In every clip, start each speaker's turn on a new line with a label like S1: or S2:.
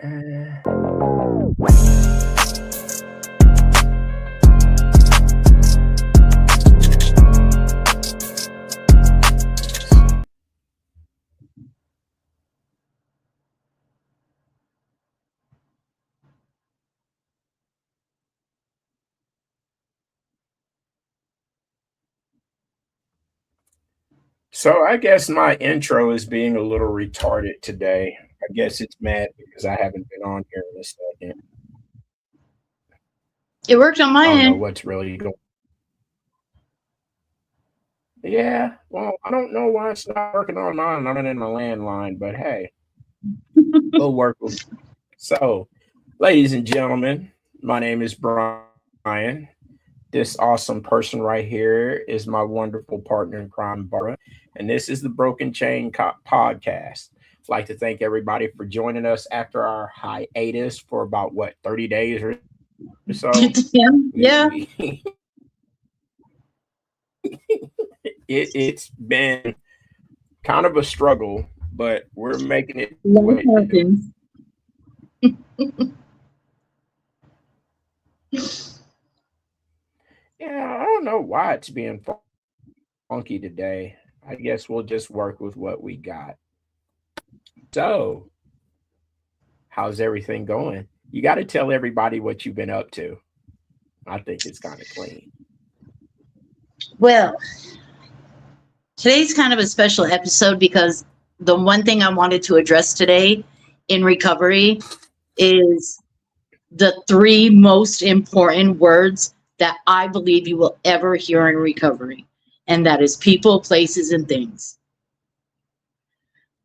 S1: Uh, so I guess my intro is being a little retarded today. I guess it's mad because I haven't been on here in a second.
S2: It worked on my
S1: I don't know
S2: end.
S1: what's really going. Yeah, well, I don't know why it's not working on mine. I'm in my landline, but hey, we'll work with. So, ladies and gentlemen, my name is Brian. This awesome person right here is my wonderful partner in crime, Barbara, and this is the Broken Chain podcast. I'd like to thank everybody for joining us after our hiatus for about what 30 days or so.
S2: Yeah,
S1: We
S2: yeah.
S1: it's been kind of a struggle, but we're making it through
S2: Life
S1: it.
S2: happens.
S1: Yeah, I don't know why it's being funky today. I guess we'll just work with what we got. So, how's everything going? You got to tell everybody what you've been up to. I think it's kind of clean.
S2: Well, today's kind of a special episode because the one thing I wanted to address today in recovery is the three most important words that I believe you will ever hear in recovery. And that is people, places, and things.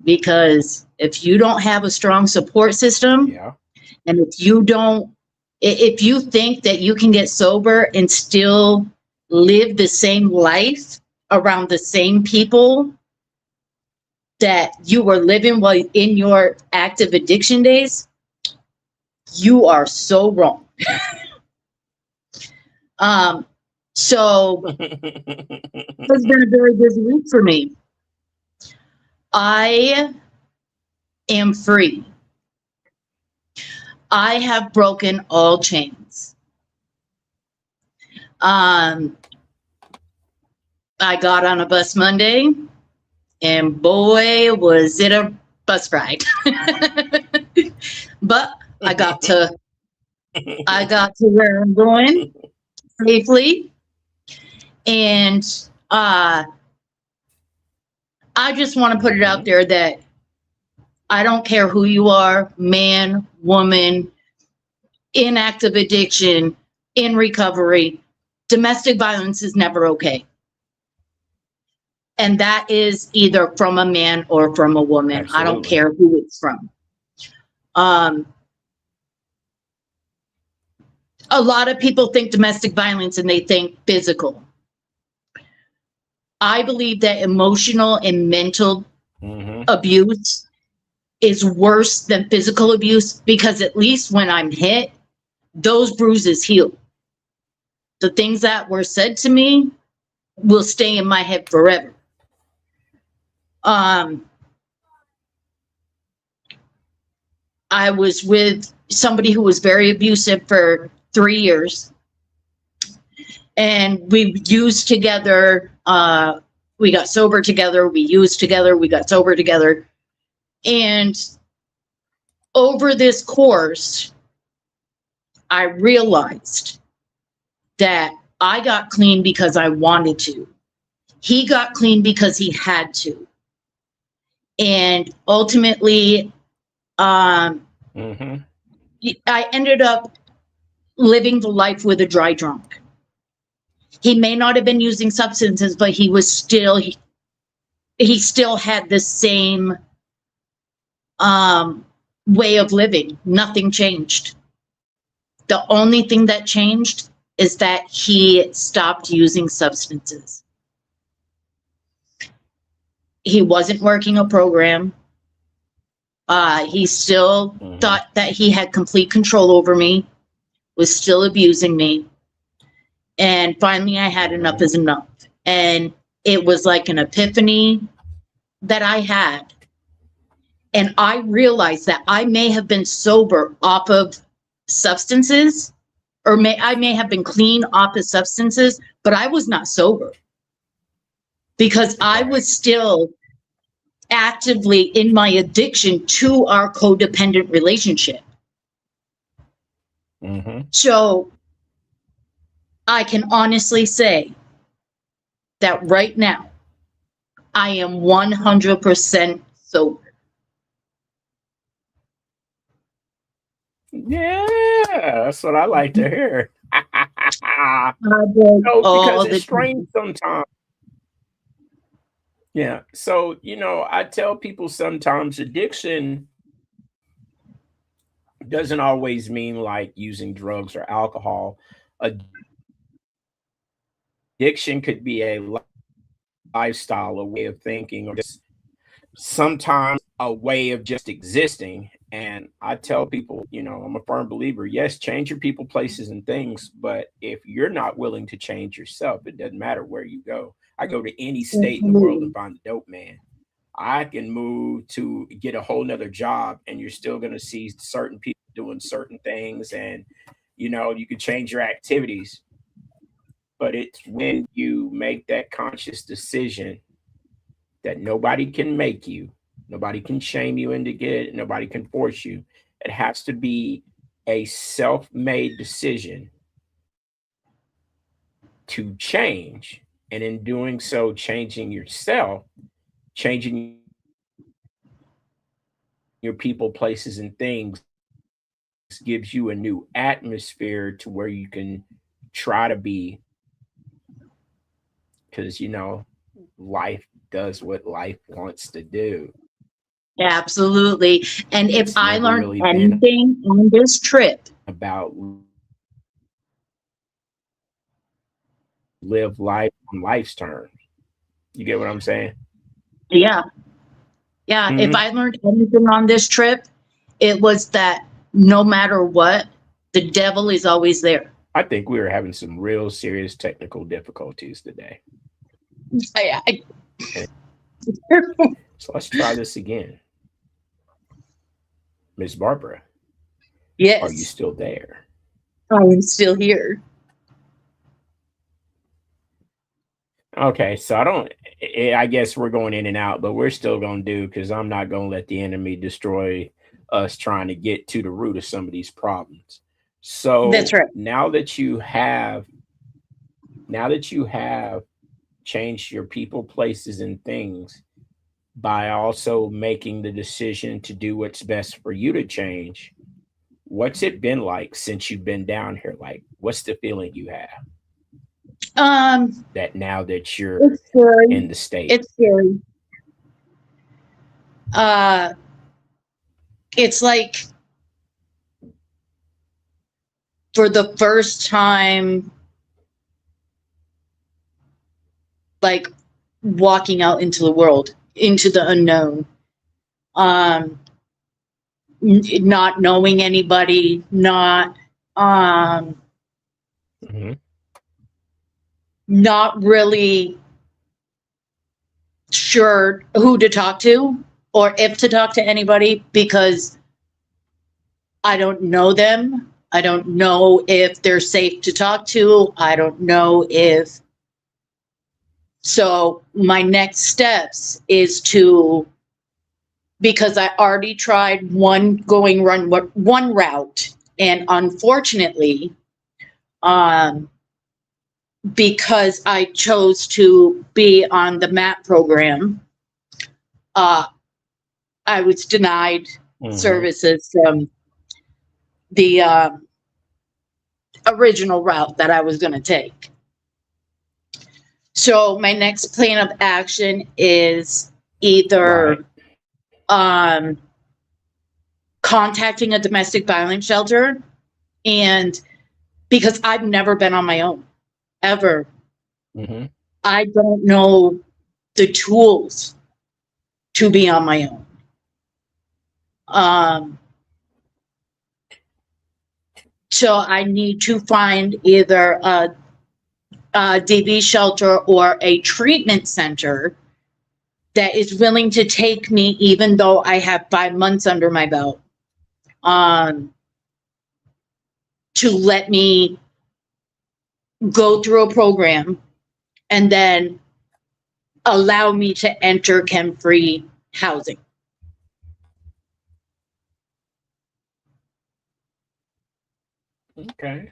S2: Because if you don't have a strong support system,
S1: Yeah.
S2: and if you think that you can get sober and still live the same life around the same people that you were living while in your active addiction days, you are so wrong. So it's been a very busy week for me. I am free. I have broken all chains. I got on a bus Monday, and boy, was it a bus ride. But I got to where I'm going safely, and I just want to put it out there that I don't care who you are, man, woman, in active addiction, in recovery, domestic violence is never okay. And that is either from a man or from a woman.
S1: Absolutely.
S2: I don't care who it's from. A lot of people think domestic violence and they think physical. I believe that emotional and mental abuse is worse than physical abuse because at least when I'm hit, those bruises heal. The things that were said to me will stay in my head forever. I was with somebody who was very abusive for 3 years. And we used together. We got sober together. We used together. We got sober together. And over this course, I realized that I got clean because I wanted to. He got clean because he had to. And ultimately, I ended up living the life with a dry drunk. He may not have been using substances, but he was still, he still had the same way of living. Nothing changed. The only thing that changed is that he stopped using substances. He wasn't working a program. He still thought that he had complete control over me, was still abusing me. And finally, I had enough is enough. And it was like an epiphany that I had. And I realized that I may have been sober off of substances, or I may have been clean off of substances, but I was not sober because I was still actively in my addiction to our codependent relationship. So I can honestly say that right now I am 100% sober.
S1: Yeah, that's what I like to hear.
S2: Because
S1: it's strange sometimes. Yeah. So, I tell people sometimes addiction doesn't always mean like using drugs or alcohol. Addiction could be a lifestyle, a way of thinking, or just sometimes a way of just existing. And I tell people, I'm a firm believer, yes, change your people, places, and things. But if you're not willing to change yourself, it doesn't matter where you go. I go to any state in the world and find a dope man. I can move to get a whole nother job, and you're still going to see certain people doing certain things. And, you can change your activities. But it's when you make that conscious decision that nobody can make you, nobody can shame you into it, nobody can force you. It has to be a self-made decision to change. And in doing so, changing yourself, changing your people, places, and things gives you a new atmosphere to where you can try to be, because life does what life wants to do.
S2: Absolutely. And
S1: It's
S2: if I
S1: never
S2: learned
S1: really been
S2: anything on this trip,
S1: about live life on life's terms. You get what I'm saying?
S2: yeah, if I learned anything on this trip, it was that no matter what, the devil is always there.
S1: I think we were having some real serious technical difficulties today. So let's try this again. Miss Barbara.
S2: Yes.
S1: Are you still there?
S2: I am still here.
S1: Okay, so I guess we're going in and out, but we're still going to do, because I'm not going to let the enemy destroy us trying to get to the root of some of these problems. So
S2: that's right.
S1: Now that you have changed your people, places, and things by also making the decision to do what's best for you to change, what's it been like since you've been down here? Like, what's the feeling you have? That now that you're in the state,
S2: it's scary. It's like for the first time, like walking out into the world, into the unknown, not knowing anybody, not not really sure who to talk to or if to talk to anybody, because I don't know them. I don't know if they're safe to talk to. I don't know if. So my next steps is to, because I already tried one route, and unfortunately, because I chose to be on the MAP program, I was denied services from the original route that I was going to take. So my next plan of action is either contacting a domestic violence shelter, and because I've never been on my own. Ever. I don't know the tools to be on my own. So I need to find either a DV shelter or a treatment center that is willing to take me, even though I have 5 months under my belt, to let me go through a program and then allow me to enter chem-free housing.
S1: Okay.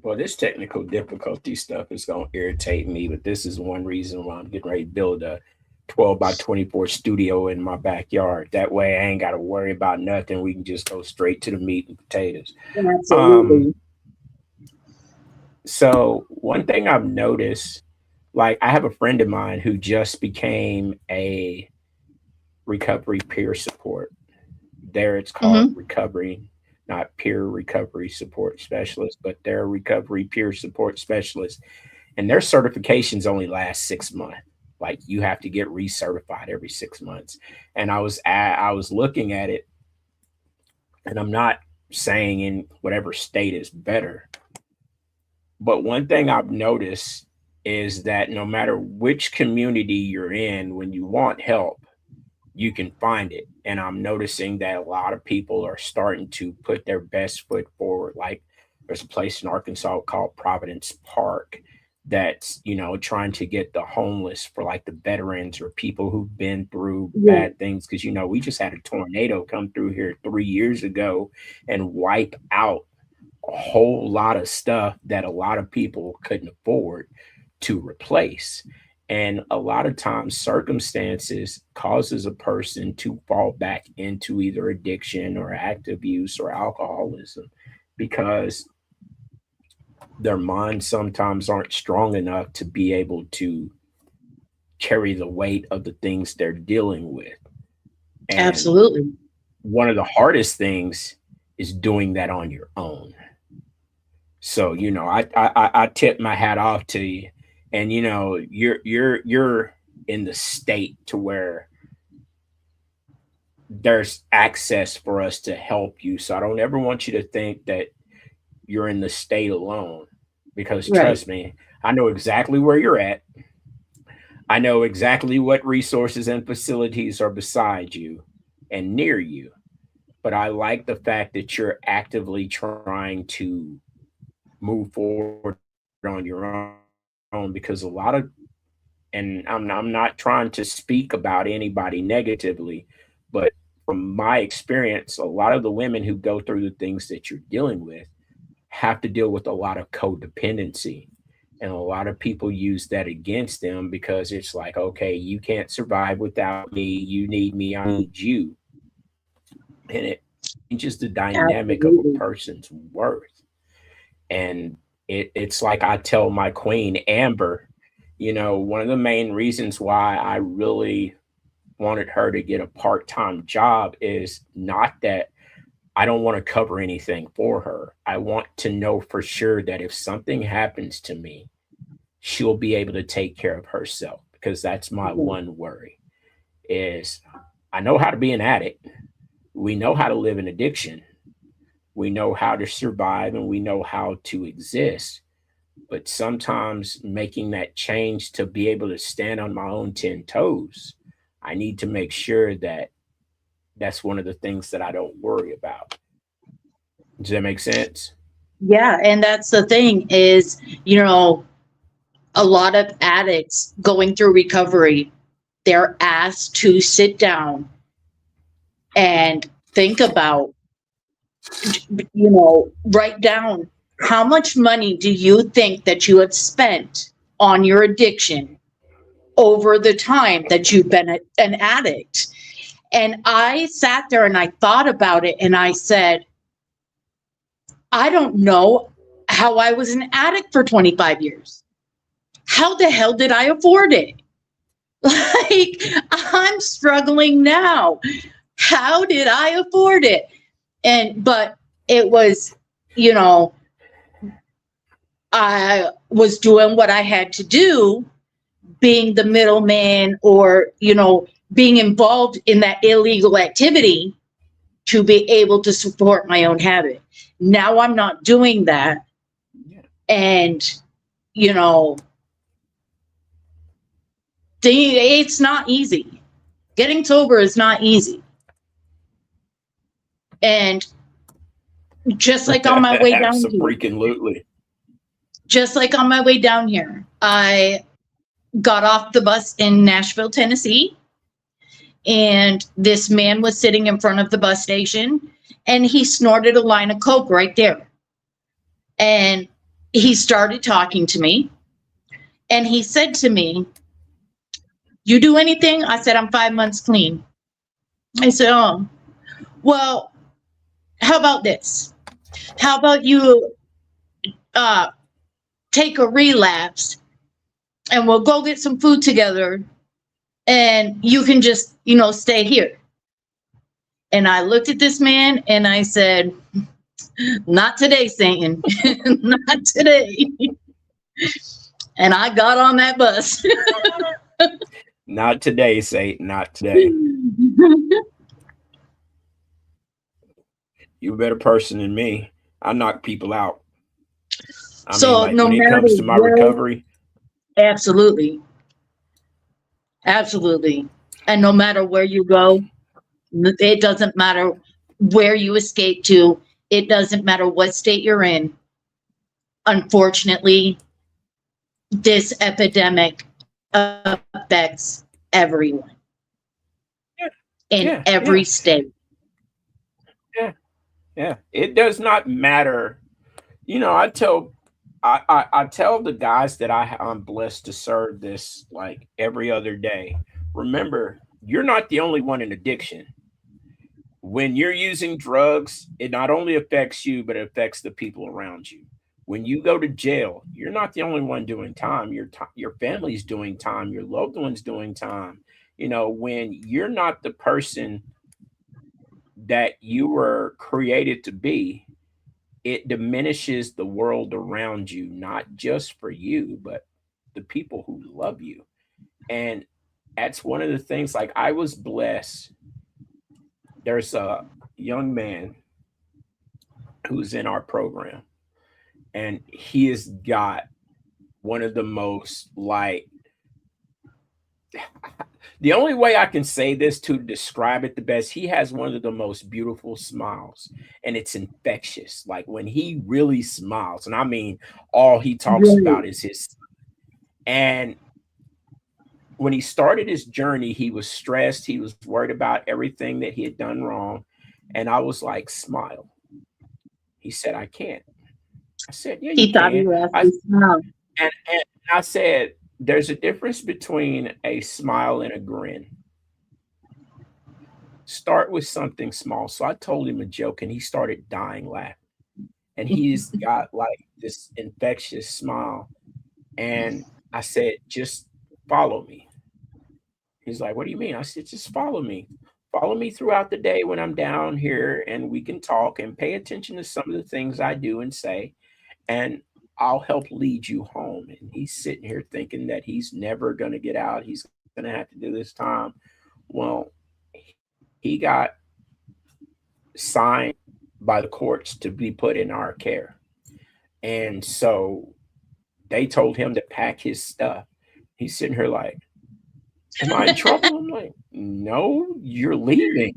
S1: Well, this technical difficulty stuff is going to irritate me, but this is one reason why I'm getting ready to build a 12 by 24 studio in my backyard. That way I ain't got to worry about nothing. We can just go straight to the meat and potatoes.
S2: Absolutely.
S1: So one thing I've noticed, like I have a friend of mine who just became a recovery peer support. There it's called recovery, not peer recovery support specialist, but they're a recovery peer support specialist. And their certifications only last 6 months. Like you have to get recertified every 6 months. And I was looking at it, and I'm not saying in whatever state is better, but one thing I've noticed is that no matter which community you're in, when you want help, you can find it. And I'm noticing that a lot of people are starting to put their best foot forward. Like there's a place in Arkansas called Providence Park that's, trying to get the homeless for like the veterans or people who've been through bad things. Cause we just had a tornado come through here 3 years ago and wipe out a whole lot of stuff that a lot of people couldn't afford to replace. And a lot of times circumstances causes a person to fall back into either addiction or active use or alcoholism because their minds sometimes aren't strong enough to be able to carry the weight of the things they're dealing with. And
S2: Absolutely.
S1: one of the hardest things is doing that on your own. So, I tip my hat off to you. And you're in the state to where there's access for us to help you. So I don't ever want you to think that you're in the state alone, because trust me, I know exactly where you're at. I know exactly what resources and facilities are beside you and near you. But I like the fact that you're actively trying to move forward on your own, because a lot of, and I'm not trying to speak about anybody negatively, but from my experience, a lot of the women who go through the things that you're dealing with have to deal with a lot of codependency. And a lot of people use that against them because it's like, okay, you can't survive without me. You need me. I need you. And it changes the dynamic of a person's worth. And it's like I tell my queen, Amber, one of the main reasons why I really wanted her to get a part-time job is not that I don't want to cover anything for her. I want to know for sure that if something happens to me, she'll be able to take care of herself, because that's my one worry is I know how to be an addict. We know how to live in addiction. We know how to survive and we know how to exist. But sometimes making that change to be able to stand on my own 10 toes, I need to make sure that that's one of the things that I don't worry about. Does that make sense?
S2: Yeah. And that's the thing is, a lot of addicts going through recovery, they're asked to sit down and think about, write down how much money do you think that you have spent on your addiction over the time that you've been an addict. And I sat there and I thought about it and I said, I don't know how I was an addict for 25 years. How the hell did I afford it? Like, I'm struggling now. How did I afford it? But it was, I was doing what I had to do, being the middleman or, being involved in that illegal activity to be able to support my own habit. Now I'm not doing that. And, It's not easy. Getting sober is not easy. And just like on my way down here,
S1: Absolutely.
S2: just like on my way down here, I got off the bus in Nashville, Tennessee, and this man was sitting in front of the bus station, and he snorted a line of coke right there. And he started talking to me, and he said to me, "You do anything?" I said, "I'm 5 months clean." I said, "Oh, well, how about this? How about you take a relapse, and we'll go get some food together, and you can just, stay here." And I looked at this man and I said, "Not today, Satan." Not today. And I got on that bus.
S1: Not today, Satan. Not today. You a better person than me. I knock people out. I mean, like,
S2: No
S1: when it
S2: matter
S1: comes to my
S2: where,
S1: recovery,
S2: absolutely, absolutely. And no matter where you go, it doesn't matter where you escape to. It doesn't matter what state you're in. Unfortunately, this epidemic affects everyone
S1: yeah,
S2: in
S1: yeah,
S2: every
S1: yeah,
S2: state.
S1: yeah, yeah. It does not matter. I tell the guys that I'm blessed to serve this like every other day. Remember, you're not the only one in addiction. When you're using drugs, it not only affects you, but it affects the people around you. When you go to jail, you're not the only one doing time. Your family's doing time. Your loved ones doing time. When you're not the person that you were created to be, it diminishes the world around you, not just for you, but the people who love you. And that's one of the things. Like, I was blessed. There's a young man who's in our program, and he has got one of the most, like, the only way I can say this to describe it the best, he has one of the most beautiful smiles, and it's infectious. Like, when he really smiles, and I mean, all he talks
S2: Right.
S1: about is his. And when he started his journey, he was stressed. He was worried about everything that he had done wrong. And I was like, "Smile." He said, "I can't." I said, "Yeah, you
S2: He thought
S1: can."
S2: you were asking smile.
S1: And I said, "There's a difference between a smile and a grin. Start with something small." So I told him a joke, and he started dying laughing. And he's got like this infectious smile. And I said, "Just follow me." He's like, "What do you mean?" I said, "Just follow me. Follow me throughout the day when I'm down here, and we can talk and pay attention to some of the things I do and say, and I'll help lead you home." And he's sitting here thinking that he's never going to get out. He's going to have to do this time. Well, he got signed by the courts to be put in our care. And so they told him to pack his stuff. He's sitting here like, "Am I in trouble?" I'm like, "No, you're leaving."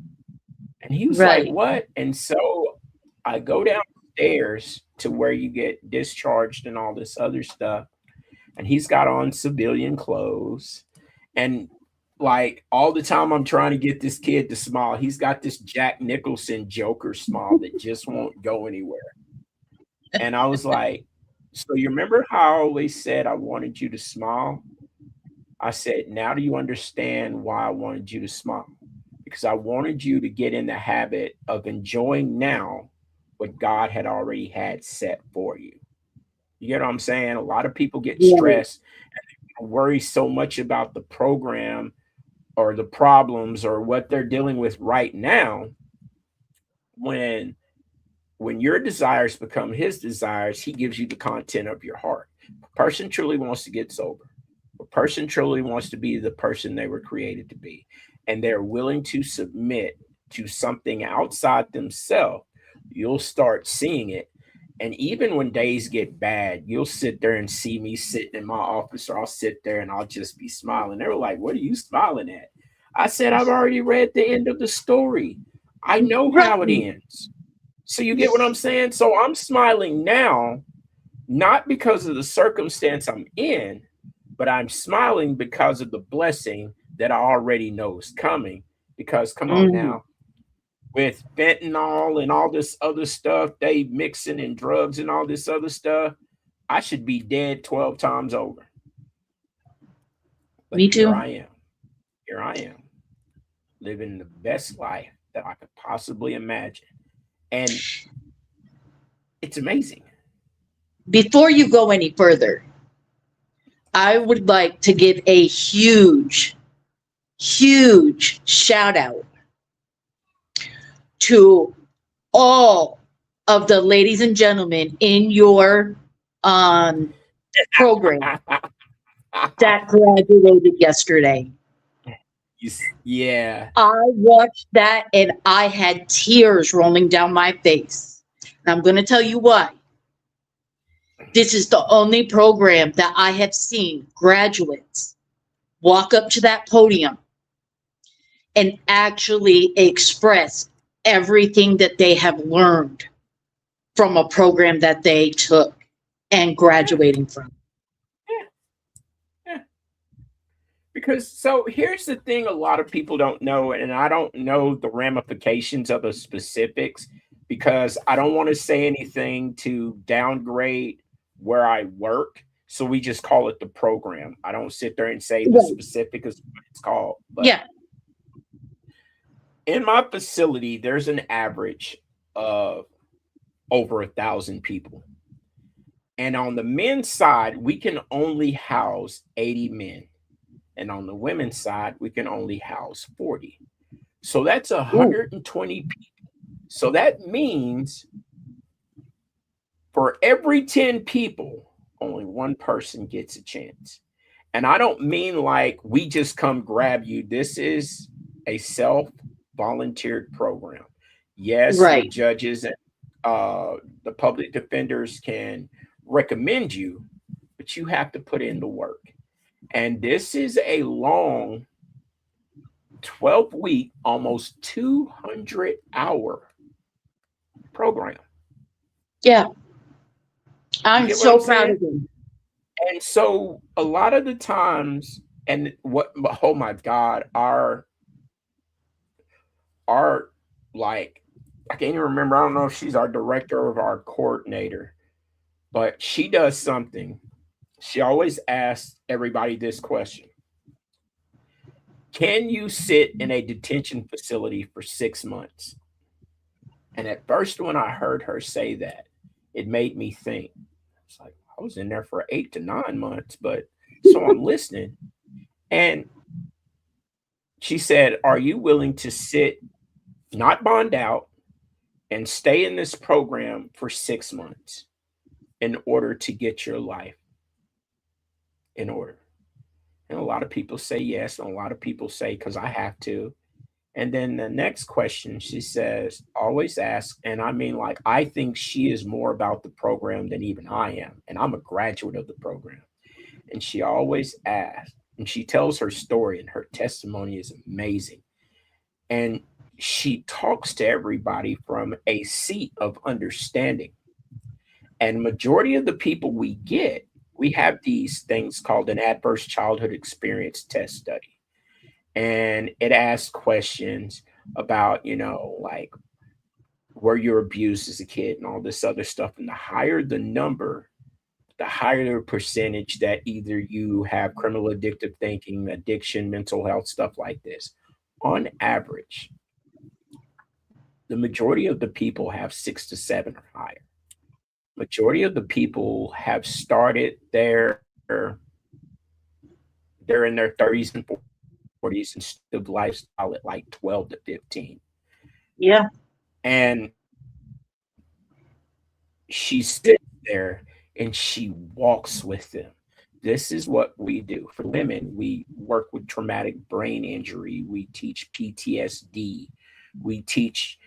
S1: And he was like,
S2: Right.
S1: "What?" And so I go downstairs to where you get discharged and all this other stuff. And he's got on civilian clothes. And like, all the time I'm trying to get this kid to smile, he's got this Jack Nicholson Joker smile that just won't go anywhere. And I was like, "So you remember how I always said I wanted you to smile?" I said, "Now do you understand why I wanted you to smile? Because I wanted you to get in the habit of enjoying now what God had already had set for you." You get what I'm saying? A lot of people get
S2: Right.
S1: stressed and worry so much about the program or the problems or what they're dealing with right now. when when your desires become his desires, he gives you the content of your heart. A person truly wants to get sober. A person truly wants to be the person they were created to be, and they're willing to submit to something outside themselves. You'll start seeing it. And even when days get bad, you'll sit there and see me sitting in my office, or I'll sit there and I'll just be smiling. They were like, "What are you smiling at?" I said, "I've already read the end of the story. I know how it
S2: Right.
S1: ends." So you get what I'm saying? So I'm smiling now, not because of the circumstance I'm in, but I'm smiling because of the blessing that I already know is coming. Because come on
S2: Mm.
S1: now, with fentanyl and all this other stuff, they mixing in drugs and all this other stuff, I should be dead 12 times over. But
S2: Me
S1: here
S2: too.
S1: I am. Here I am, living the best life that I could possibly imagine. And it's amazing.
S2: Before you go any further, I would like to give a huge, huge shout out to all of the ladies and gentlemen in your um, program that graduated yesterday.
S1: Yeah.
S2: I watched that and I had tears rolling down my face. And I'm going to tell you why. This is the only program that I have seen graduates walk up to that podium and actually express everything that they have learned from a program that they took and
S1: Yeah.
S2: graduating from.
S1: Yeah. Yeah. Because so here's the thing a lot of people don't know, and I don't know the ramifications of the specifics because I don't want to say anything to downgrade where I work. So we just call it the program. I don't sit there and say the
S2: Right.
S1: specific is what it's called. But
S2: Yeah.
S1: in my facility, there's an average of over 1,000 people. And on the men's side, we can only house 80 men. And on the women's side, we can only house 40. So that's
S2: Ooh.
S1: 120 people. So that means for every 10 people, only one person gets a chance. And I don't mean like we just come grab you. This is a self volunteered program. Yes, the
S2: Right.
S1: judges and the public defenders can recommend you, but you have to put in the work. And this is a long 12-week, almost 200-hour program.
S2: Yeah.
S1: You
S2: I'm
S1: get what I'm
S2: so proud
S1: saying?
S2: of them.
S1: And so a lot of the times, and what, oh my God, our like, I can't even remember. I don't know if she's our director or our coordinator, but she does something. She always asks everybody this question: can you sit in a detention facility for 6 months? And at first, when I heard her say that, it made me think. It's like I was in there for 8 to 9 months, but so I'm listening. And she said, "Are you willing to sit, not bond out, and stay in this program for 6 months in order to get your life in order?" And a lot of people say yes, and a lot of people say, because I have to. And then the next question, she says, always ask, and I mean, like, I think she is more about the program than even I am. And I'm a graduate of the program. And she always asks, and she tells her story, and her testimony is amazing. And she talks to everybody from a seat of understanding. And majority of the people we have these things called an adverse childhood experience test study. And it asks questions about, like, were you abused as a kid and all this other stuff. And the higher the number, the higher the percentage that either you have criminal addictive thinking, addiction, mental health, stuff like this. On average, the majority of the people have 6 to 7 or higher. Majority of the people have started they're in their 30s and 40s and still lifestyle at like 12 to 15.
S2: Yeah.
S1: And she sits there and she walks with them. This is what we do for women. We work with traumatic brain injury. We teach PTSD. We teach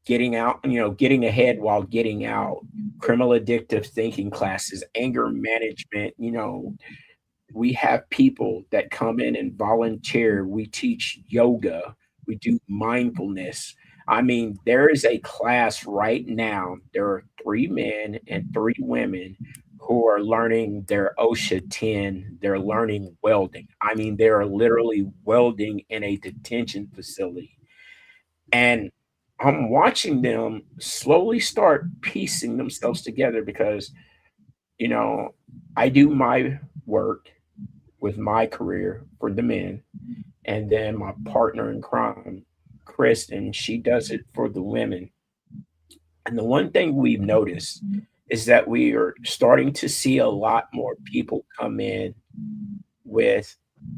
S1: getting out, getting ahead while getting out, criminal addictive thinking classes, anger management. We have people that come in and volunteer. We teach yoga, we do mindfulness. I mean, there is a class right now. There are 3 men and 3 women who are learning their OSHA 10. They're learning welding. I mean, they are literally welding in a detention facility. And I'm watching them slowly start piecing themselves together because, you know, I do my work with my career for the men, and then my partner in crime, Kristen, she does it for the women. And the one thing we've noticed is that we are starting to see a lot more people come in with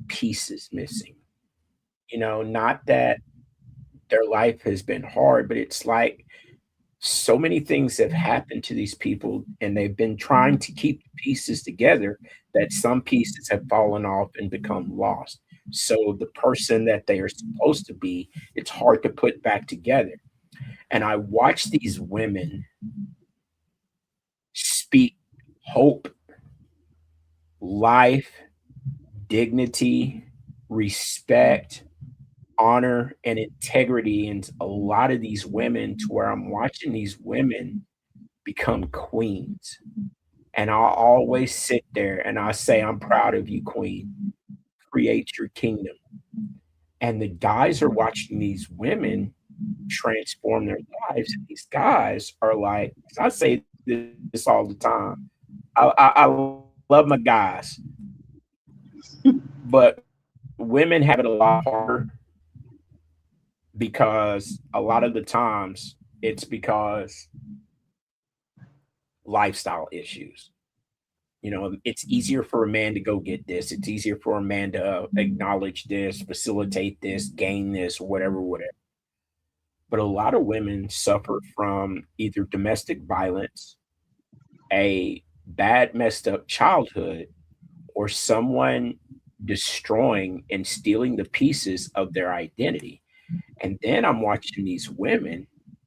S1: pieces missing. Not that their life has been hard, but it's like so many things have happened to these people and they've been trying to keep the pieces together that some pieces have fallen off and become lost. So the person that they are supposed to be, it's hard to put back together. And I watch these women speak hope, life, dignity, respect, honor, and integrity into a lot of these women, to where I'm watching these women become queens. And I'll always sit there and I say, I'm proud of you, queen. Create your kingdom. And the guys are watching these women transform their lives. And these guys are like, I say this all the time. I love my guys, but women have it a lot harder because a lot of the times it's because lifestyle issues. It's easier for a man to go get this. It's easier for a man to acknowledge this, facilitate this, gain this, whatever, whatever. But a lot of women suffer from either domestic violence, a bad, messed up childhood, or someone destroying and stealing the pieces of their identity. And then I'm watching these women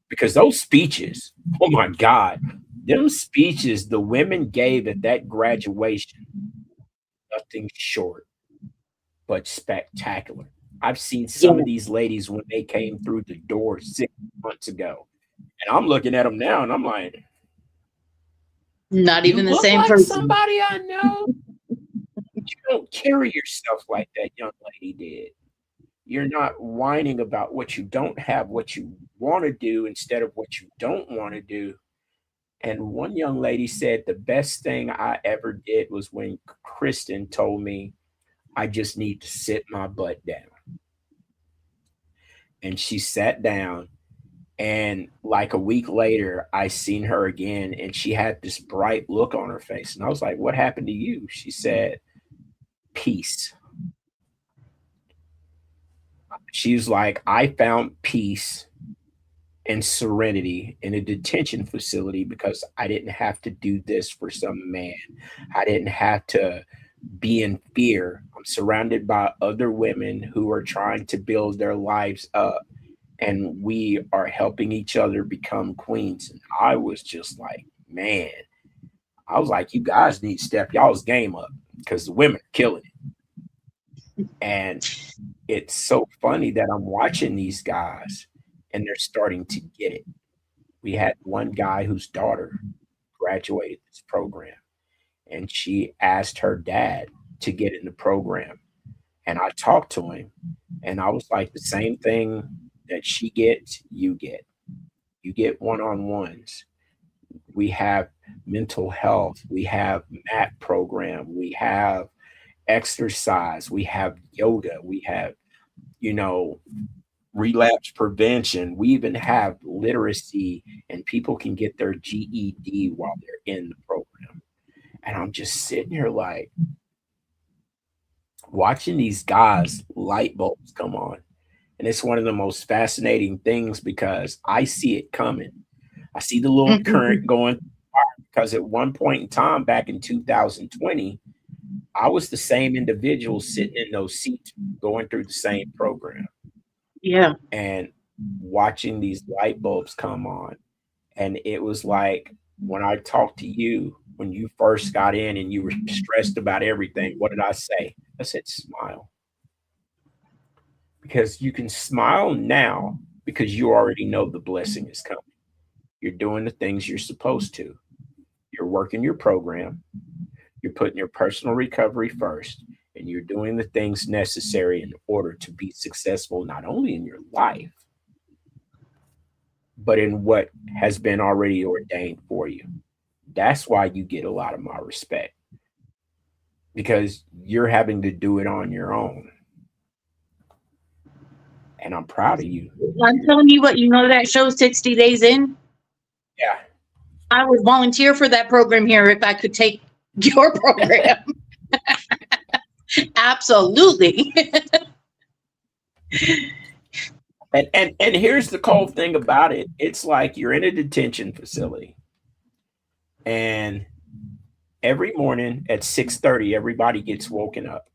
S1: because those speeches, oh my God, them speeches the women gave at that graduation, nothing short but spectacular. I've seen some
S2: Yeah.
S1: of these ladies when they came through the door 6 months ago, and I'm looking at them now and I'm like,
S2: Not
S1: you
S2: even the
S1: look
S2: same
S1: like
S2: person.
S1: somebody I know. But you don't carry yourself like that young lady did. You're not whining about what you don't have, what you want to do instead of what you don't want to do. And one young lady said the best thing I ever did was when Kristen told me I just need to sit my butt down. And she sat down, and like a week later, I seen her again, and she had this bright look on her face. And I was like, "What happened to you?" She said, "Peace." She's like, "I found peace and serenity in a detention facility because I didn't have to do this for some man. I didn't have to be in fear. I'm surrounded by other women who are trying to build their lives up, and we are helping each other become queens." And I was just like, man, I was like, you guys need to step y'all's game up because the women are killing it. And it's so funny that I'm watching these guys and they're starting to get it. We had one guy whose daughter graduated this program, and she asked her dad to get in the program. And I talked to him, and I was like, the same thing that she gets, you get. You get one on ones. We have mental health, we have MAT program, we have exercise, we have yoga, we have, you know, relapse prevention. We even have literacy, and people can get their GED while they're in the program. And I'm just sitting here like watching these guys, light bulbs come on. And it's one of the most fascinating things because I see it coming. I see the little current going because at one point in time back in 2020, I was the same individual sitting in those seats going through the same program.
S2: Yeah.
S1: And watching these light bulbs come on. And it was like when I talked to you when you first got in and you were stressed about everything, what did I say? I said, smile. Because you can smile now because you already know the blessing is coming. You're doing the things you're supposed to. You're working your program. You're putting your personal recovery first, and you're doing the things necessary in order to be successful, not only in your life, but in what has been already ordained for you. That's why you get a lot of my respect, because you're having to do it on your own. And I'm proud of you.
S2: I'm telling you what, you know that show 60 Days In?
S1: Yeah.
S2: I would volunteer for that program here if I could take your program. Absolutely.
S1: And here's the cool thing about it. It's like you're in a detention facility, and every morning at 6:30, everybody gets woken up.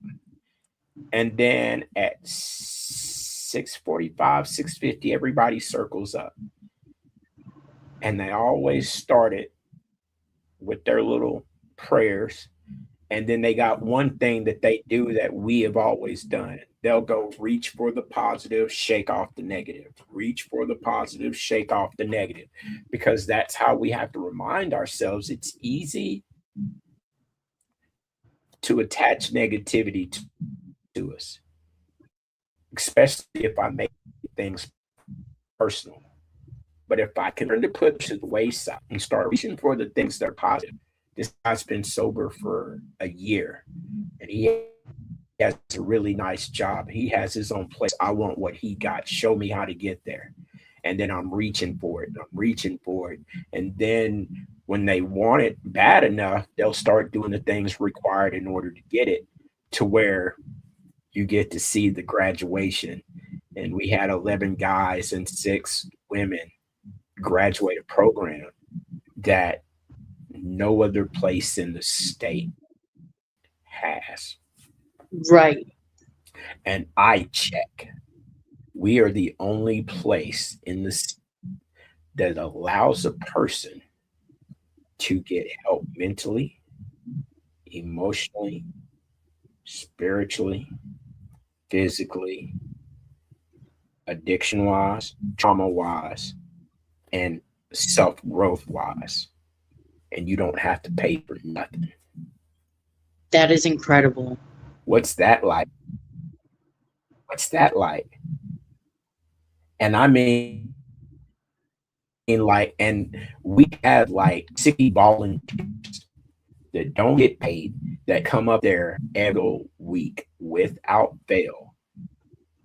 S1: And then at 6:45, 6:50, everybody circles up. And they always start it with their little prayers. And then they got one thing that they do that we have always done. They'll go reach for the positive, shake off the negative. Reach for the positive, shake off the negative. Because that's how we have to remind ourselves it's easy to attach negativity to us, especially if I make things personal. But if I can learn to put to the wayside and start reaching for the things that are positive. This guy's been sober for a year, and he has a really nice job. He has his own place. I want what he got. Show me how to get there. And then I'm reaching for it. I'm reaching for it. And then when they want it bad enough, they'll start doing the things required in order to get it, to where you get to see the graduation. And we had 11 guys and 6 women graduate a program that no other place in the state has.
S2: Right.
S1: And I check. We are the only place in the state that allows a person to get help mentally, emotionally, spiritually, physically, addiction wise, trauma wise, and self growth wise. And you don't have to pay for nothing.
S2: That is incredible.
S1: What's that like? What's that like? And I mean, like, and we have like 60 volunteers that don't get paid that come up there every week without fail.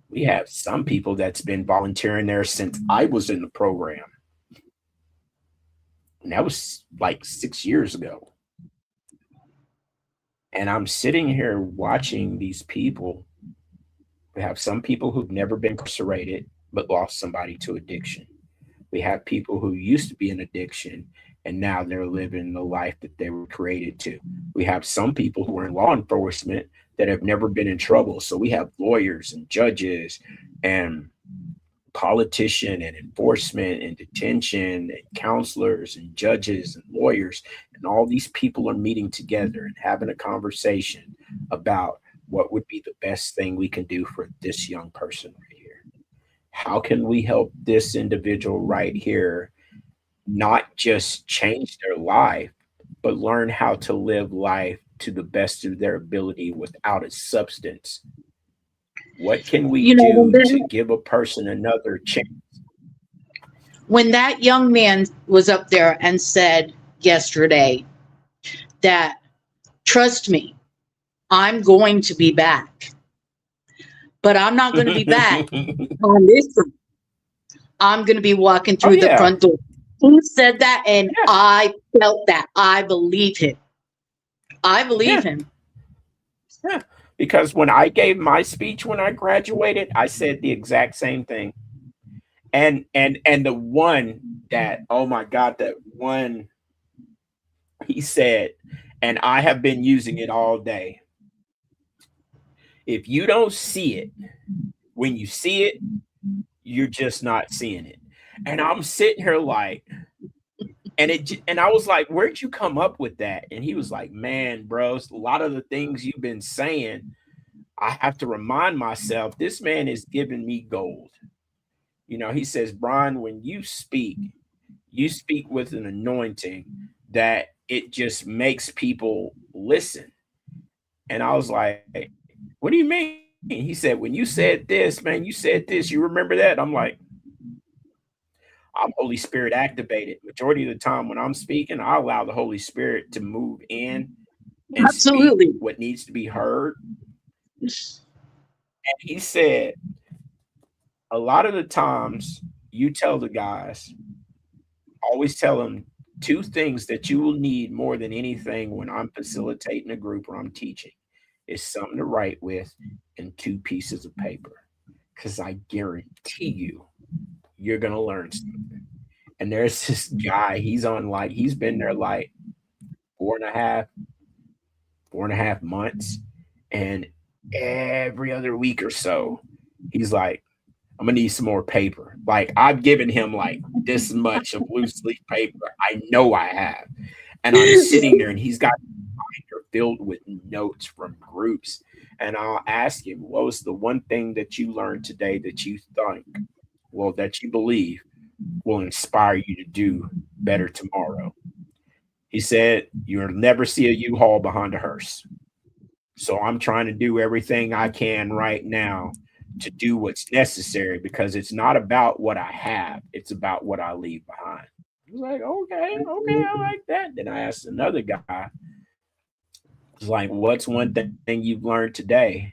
S1: We have some people that's been volunteering there since I was in the program. And that was like 6 years ago. And I'm sitting here watching these people. We have some people who've never been incarcerated but lost somebody to addiction. We have people who used to be in addiction and now they're living the life that they were created to. We have some people who are in law enforcement that have never been in trouble. So we have lawyers and judges and politician and enforcement and detention and counselors and judges and lawyers, and all these people are meeting together and having a conversation about what would be the best thing we can do for this young person right here. How can we help this individual right here not just change their life, but learn how to live life to the best of their ability without a substance? What can we do to give a person another chance?
S2: When that young man was up there and said yesterday that, trust me, I'm going to be back, but I'm not going to be back on this front. I'm going to be walking through the front door. He said that, and I felt that. I believe him. I believe him.
S1: Yeah. Because when I gave my speech when I graduated, I said the exact same thing. And the one that, oh my God, that one, he said, and I have been using it all day. If you don't see it, when you see it, You're just not seeing it. And I'm sitting here like, and I was like, where'd you come up with that? And he was like, man, bro, a lot of the things you've been saying, I have to remind myself, this man is giving me gold. He says, Brian, when you speak with an anointing that it just makes people listen. And I was like, what do you mean? He said, when you said this, man, you said this, you remember that? I'm like, I'm Holy Spirit activated. Majority of the time when I'm speaking, I allow the Holy Spirit to move in and speak
S2: Absolutely.
S1: what needs to be heard. And he said, a lot of the times you tell the guys, always tell them two things that you will need more than anything when I'm facilitating a group or I'm teaching is something to write with and two pieces of paper. Because I guarantee you're going to learn something. And there's this guy, he's been there like 4.5 months. And every other week or so, he's like, I'm gonna need some more paper. Like I've given him like this much of loose leaf paper. I know I have. And I'm sitting there and he's got a binder filled with notes from groups. And I'll ask him, what was the one thing that you learned today that you that you believe will inspire you to do better tomorrow? He said, you'll never see a U-Haul behind a hearse. So I'm trying to do everything I can right now to do what's necessary because it's not about what I have. It's about what I leave behind. I was like, okay, I like that. Then I asked another guy, was like, what's one thing you've learned today?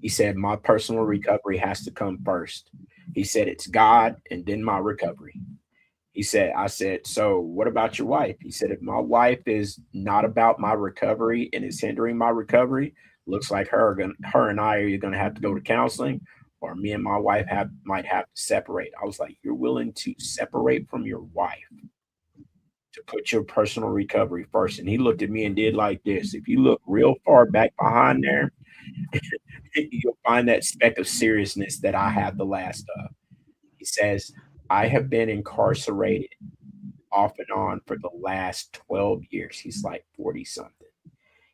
S1: He said, my personal recovery has to come first. He said, it's God and then my recovery. I said, so what about your wife? He said, if my wife is not about my recovery and is hindering my recovery, looks like her and I are going to have to go to counseling, or me and my wife might have to separate. I was like, you're willing to separate from your wife to put your personal recovery first? And he looked at me and did like this. If you look real far back behind there, you'll find that speck of seriousness that I have the last of. He says, I have been incarcerated off and on for the last 12 years. He's like 40 something.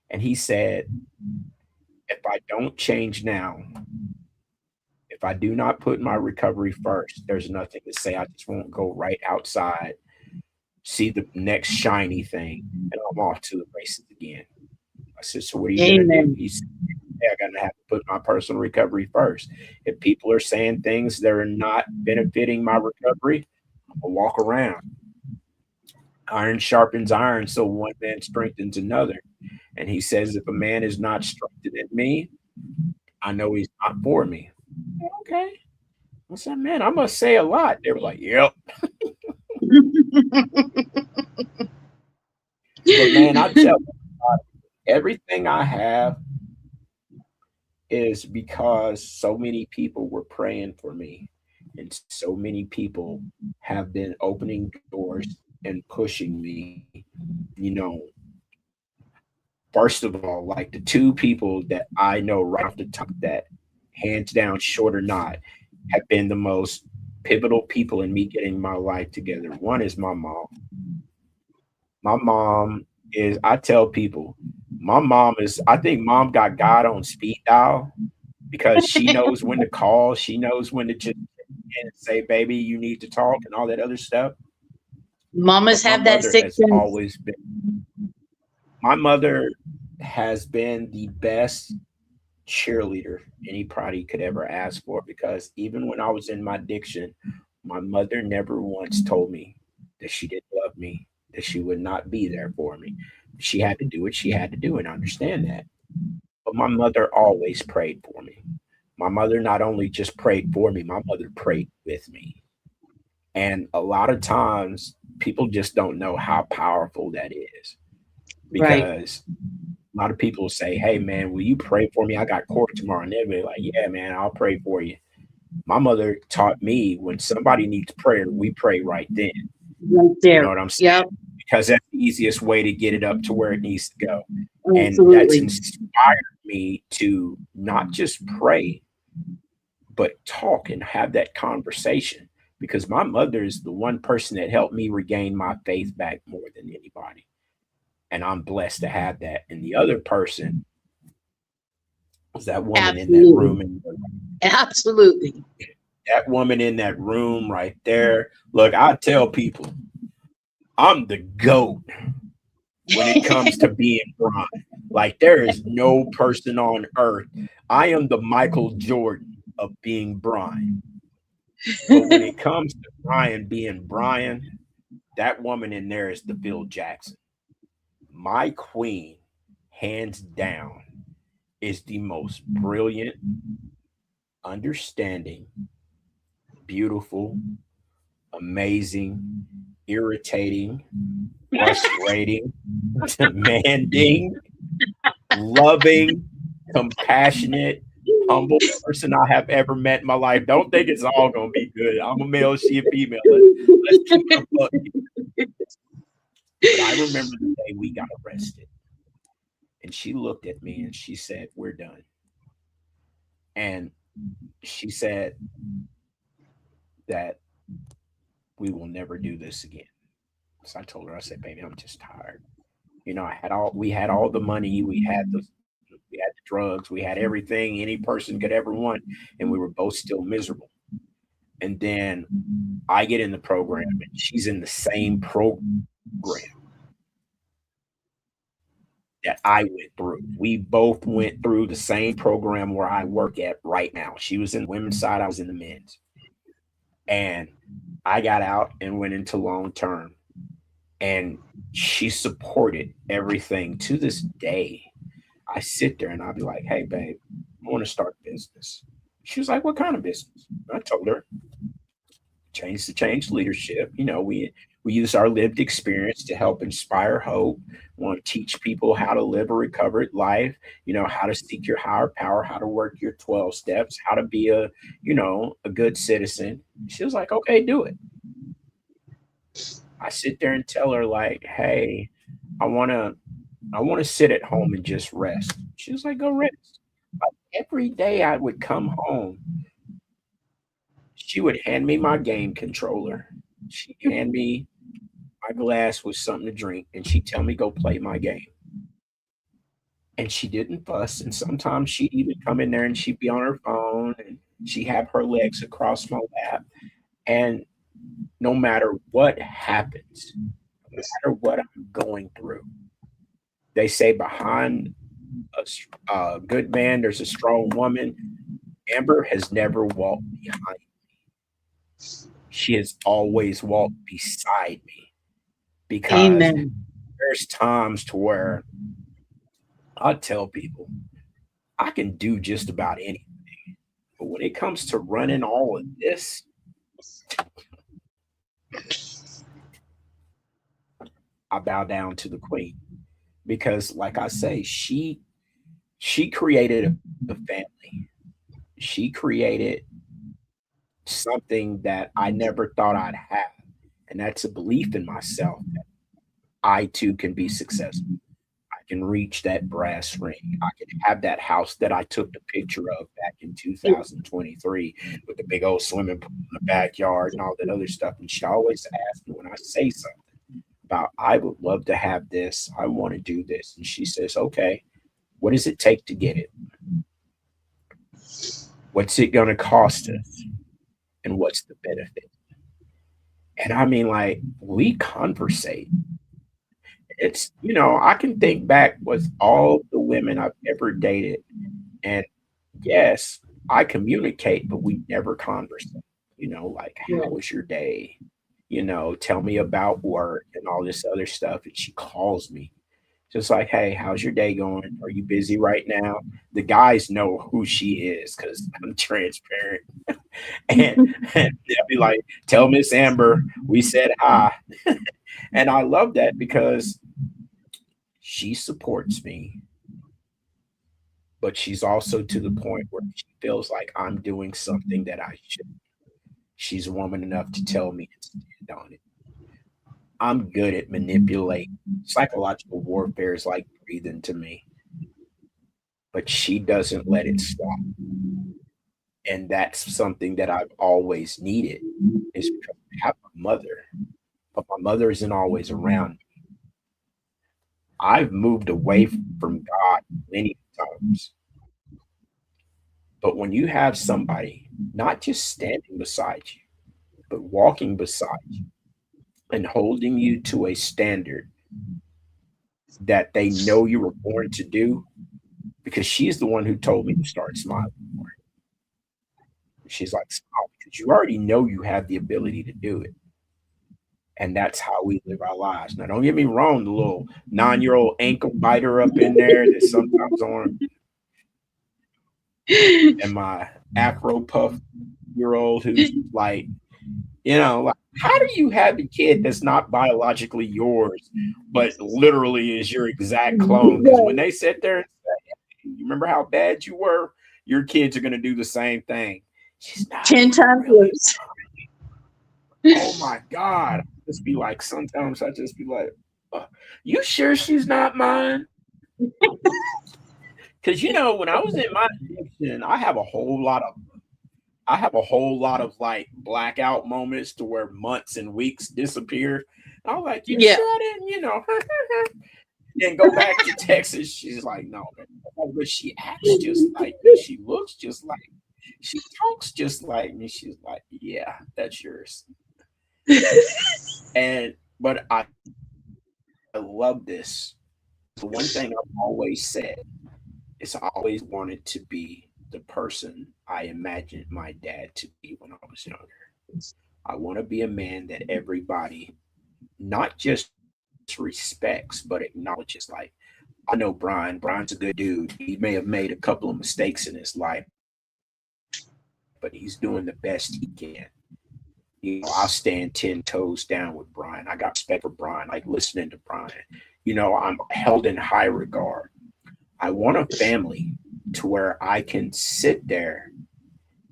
S1: And he said, if I don't change now, if I do not put my recovery first, there's nothing to say. I just won't go right outside, see the next shiny thing, and I'm off to the races again. I said, so what are you going to do? He said, I'm going to have to put my personal recovery first. If people are saying things that are not benefiting my recovery, I'm going to walk around. Iron sharpens iron, so one man strengthens another. And he says, if a man is not strengthening me, I know he's not for me. Okay. I said, man, I must say a lot. They were like, yep. But man, I tell you, everything I have is because so many people were praying for me, and so many people have been opening doors and pushing me. You know, first of all, like the two people that I know right off the top that hands down, short or not, have been the most pivotal people in me getting my life together. One is my mom. My mom is, I tell people, I think mom got God on speed dial because she knows when to call. She knows when to just say, baby, you need to talk and all that other stuff.
S2: Mamas have that sixth sense.
S1: My mother has been the best cheerleader anybody could ever ask for, because even when I was in my addiction, my mother never once told me that she didn't love me, that she would not be there for me. She had to do what she had to do, and I understand that. But my mother always prayed for me. My mother not only just prayed for me, my mother prayed with me. And a lot of times people just don't know how powerful that is, because a lot of people say, hey man, will you pray for me? I got court tomorrow. And they'll be like, yeah, man, I'll pray for you. My mother taught me when somebody needs prayer, we pray right then.
S2: Right there.
S1: You know what I'm saying? Yep. Because that's the easiest way to get it up to where it needs to go.
S2: Absolutely.
S1: And that's inspired me to not just pray, but talk and have that conversation, because my mother is the one person that helped me regain my faith back more than anybody. And I'm blessed to have that. And the other person was that woman in that
S2: Absolutely.
S1: room. And
S2: Absolutely.
S1: that woman in that room right there. Look, I tell people, I'm the GOAT when it comes to being Brian. Like, there is no person on earth. I am the Michael Jordan of being Brian. But when it comes to Brian being Brian, that woman in there is the Phil Jackson. My queen, hands down, is the most brilliant, understanding, beautiful, amazing, irritating, frustrating, demanding, loving, compassionate, humble person I have ever met in my life. Don't think it's all gonna be good. I'm a male, she a female. Let's keep it a buck. But I remember the day we got arrested, and she looked at me and she said, "We're done." And she said that we will never do this again. So I told her, I said, "Baby, I'm just tired. You know, we had all the money, we had the drugs, we had everything any person could ever want, and we were both still miserable." And then I get in the program, and she's in the same program that I went through. We both went through the same program where I work at right now. She was in the women's side, I was in the men's. And I got out and went into long term. And she supported everything to this day. I sit there and I'll be like, "Hey, babe, I want to start a business." She was like, "What kind of business?" I told her, change leadership. You know, we use our lived experience to help inspire hope. We want to teach people how to live a recovered life, you know, how to seek your higher power, how to work your 12 steps, how to be a good citizen. She was like, "Okay, do it." I sit there and tell her like, "Hey, I want to I want to sit at home and just rest." She was like, "Go rest." Like, every day I would come home, she would hand me my game controller. She'd hand me my glass with something to drink, and she'd tell me, "Go play my game." And she didn't fuss. And sometimes she'd even come in there and she'd be on her phone and she'd have her legs across my lap. And no matter what happens, no matter what I'm going through, they say behind a good man, there's a strong woman. Amber has never walked behind. She has always walked beside me, because
S2: Amen.
S1: there's times to where I tell people I can do just about anything. But when it comes to running all of this, I bow down to the queen, because, like I say, she created a family. She created something that I never thought I'd have, and that's a belief in myself that I too can be successful. I can reach that brass ring. I can have that house that I took the picture of back in 2023 with the big old swimming pool in the backyard and all that other stuff. And she always asks me when I say something about, "I would love to have this. I want to do this." And she says, "Okay, what does it take to get it? What's it going to cost us? And what's the benefit?" And I mean, like, we conversate. I can think back with all the women I've ever dated. And yes, I communicate, but we never conversate. Like, "How was your day? Tell me about work and all this other stuff." And she calls me just like, "Hey, how's your day going? Are you busy right now?" The guys know who she is because I'm transparent. and they'll be like, "Tell Miss Amber we said hi." And I love that because she supports me, but she's also to the point where she feels like I'm doing something that I should. She's woman enough to tell me to stand on it. I'm good at manipulating. Psychological warfare is like breathing to me, but she doesn't let it stop. And that's something that I've always needed is because I have a mother, but my mother isn't always around. I've moved away from God many times. But when you have somebody not just standing beside you, but walking beside you and holding you to a standard that they know you were born to do, because she's the one who told me to start smiling more. She's like, smile because you already know you have the ability to do it. And that's how we live our lives. Now, don't get me wrong, the little 9-year old ankle biter up in there that sometimes on, and my Afro puff year old who's like, like, how do you have a kid that's not biologically yours, but literally is your exact clone? Because when they sit there and say, hey, you remember how bad you were? Your kids are going to do the same thing. She's not
S2: 10 times
S1: really.
S2: worse.
S1: Oh my God. I just be like, sometimes I just be like, you sure she's not mine? Because when I was in my addiction, I have a whole lot of like blackout moments to where months and weeks disappear. And I was like, you sure I didn't, then go back to Texas. She's like, no, man. But she acts just like me. She looks just like me. She talks just like me. She's like, yeah, that's yours. But I love this. The one thing I've always said is I always wanted to be the person I imagined my dad to be when I was younger. I want to be a man that everybody not just respects, but acknowledges. Like, I know Brian. Brian's a good dude. He may have made a couple of mistakes in his life, but he's doing the best he can. I'll stand 10 toes down with Brian. I got respect for Brian, like listening to Brian. I'm held in high regard. I want a family to where I can sit there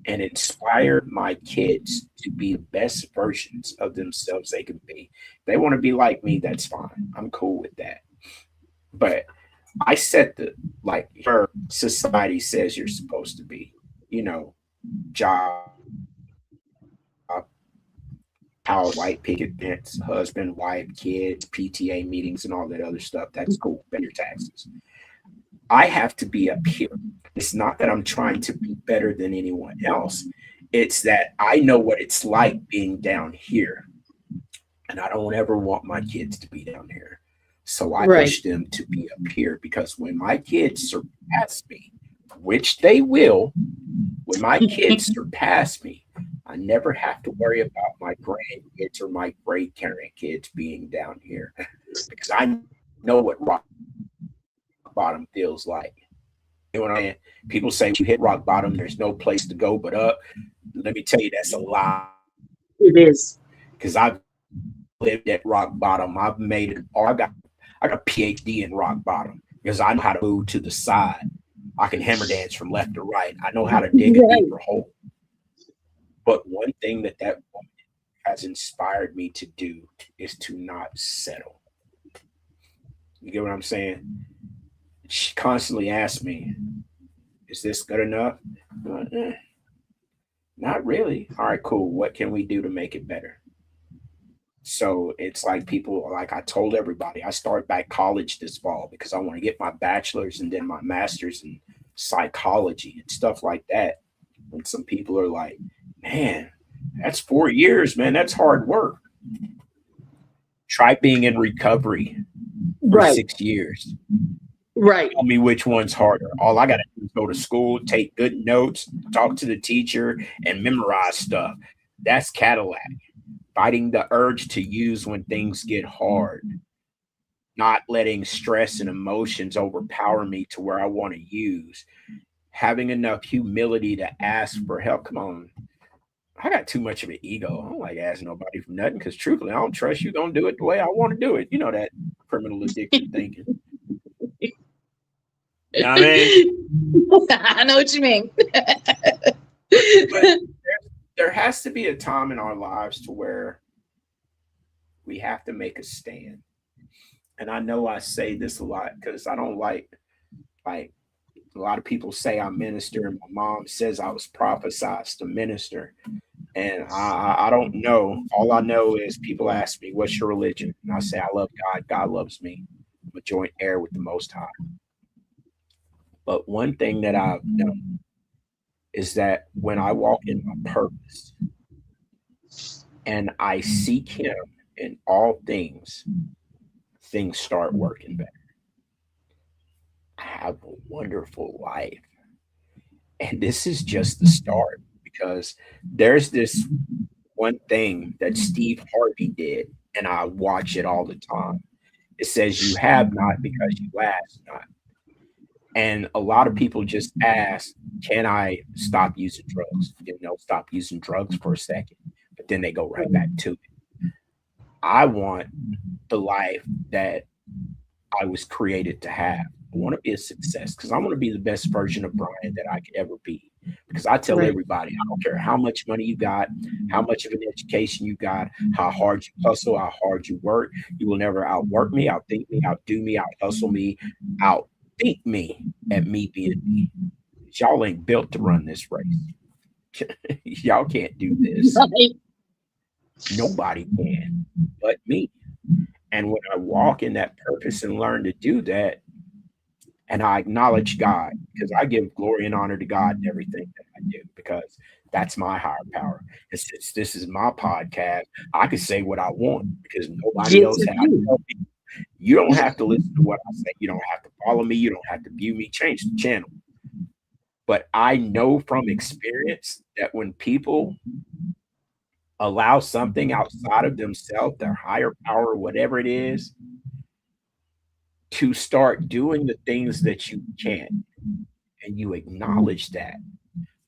S1: and inspire my kids to be the best versions of themselves they can be. If they want to be like me, that's fine. I'm cool with that. But I set like her society says you're supposed to be, job, how white picket fence, husband, wife, kids, PTA meetings, and all that other stuff. That's cool. Pay your taxes. I have to be up here. It's not that I'm trying to be better than anyone else. It's that I know what it's like being down here. And I don't ever want my kids to be down here. So I push them to be up here because when my kids surpass me, which they will, when my kids surpass me, I never have to worry about my grandkids or my great grandkids being down here because I know what rock bottom feels like. You know what I mean? People say you hit rock bottom, there's no place to go but up. Let me tell you, that's a lie.
S2: It is.
S1: Because I've lived at rock bottom. I've made it. I got a PhD in rock bottom because I know how to move to the side. I can hammer dance from left to right. I know how to dig a deeper hole. But one thing that woman has inspired me to do is to not settle. You get what I'm saying? She constantly asks me, is this good enough? Not really. All right, cool. What can we do to make it better? So it's like people, like I told everybody, I start back college this fall because I want to get my bachelor's and then my master's in psychology and stuff like that. And some people are like, man, that's 4 years, man. That's hard work. Try being in recovery for 6 years.
S2: Right.
S1: Tell me which one's harder. All I got to do is go to school, take good notes, talk to the teacher, and memorize stuff. That's Cadillac. Fighting the urge to use when things get hard. Not letting stress and emotions overpower me to where I want to use. Having enough humility to ask for help. Come on. I got too much of an ego. I don't like asking nobody for nothing because truthfully, I don't trust you gonna do it the way I want to do it. You know that criminal addiction thinking. You know what I mean?
S2: I know what you mean.
S1: But there has to be a time in our lives to where we have to make a stand. And I know I say this a lot because I don't like A lot of people say I minister, and my mom says I was prophesied to minister. And I don't know. All I know is people ask me, "What's your religion?" And I say, "I love God. God loves me. I'm a joint heir with the Most High." But one thing that I've done is that when I walk in my purpose and I seek Him in all things, things start working better. I have a wonderful life. And this is just the start because there's this one thing that Steve Harvey did, and I watch it all the time. It says, "You have not because you ask not." And a lot of people just ask, "Can I stop using drugs?" And they'll stop using drugs for a second, but then they go right back to it. I want the life that I was created to have. I want to be a success because I want to be the best version of Brian that I could ever be. Because I tell
S2: Right.
S1: everybody, I don't care how much money you got, how much of an education you got, how hard you hustle, how hard you work, you will never outwork me, outthink me, outdo me, outhustle me, outthink me at me being me. Y'all ain't built to run this race. Y'all can't do this.
S2: Right.
S1: Nobody can but me. And when I walk in that purpose and learn to do that, and I acknowledge God because I give glory and honor to God in everything that I do because that's my higher power. And since this is my podcast, I can say what I want because nobody
S2: Yes,
S1: else has. You don't have to listen to what I say. You don't have to follow me. You don't have to view me. Change the channel. But I know from experience that when people allow something outside of themselves, their higher power, whatever it is, to start doing the things that you can't, and you acknowledge that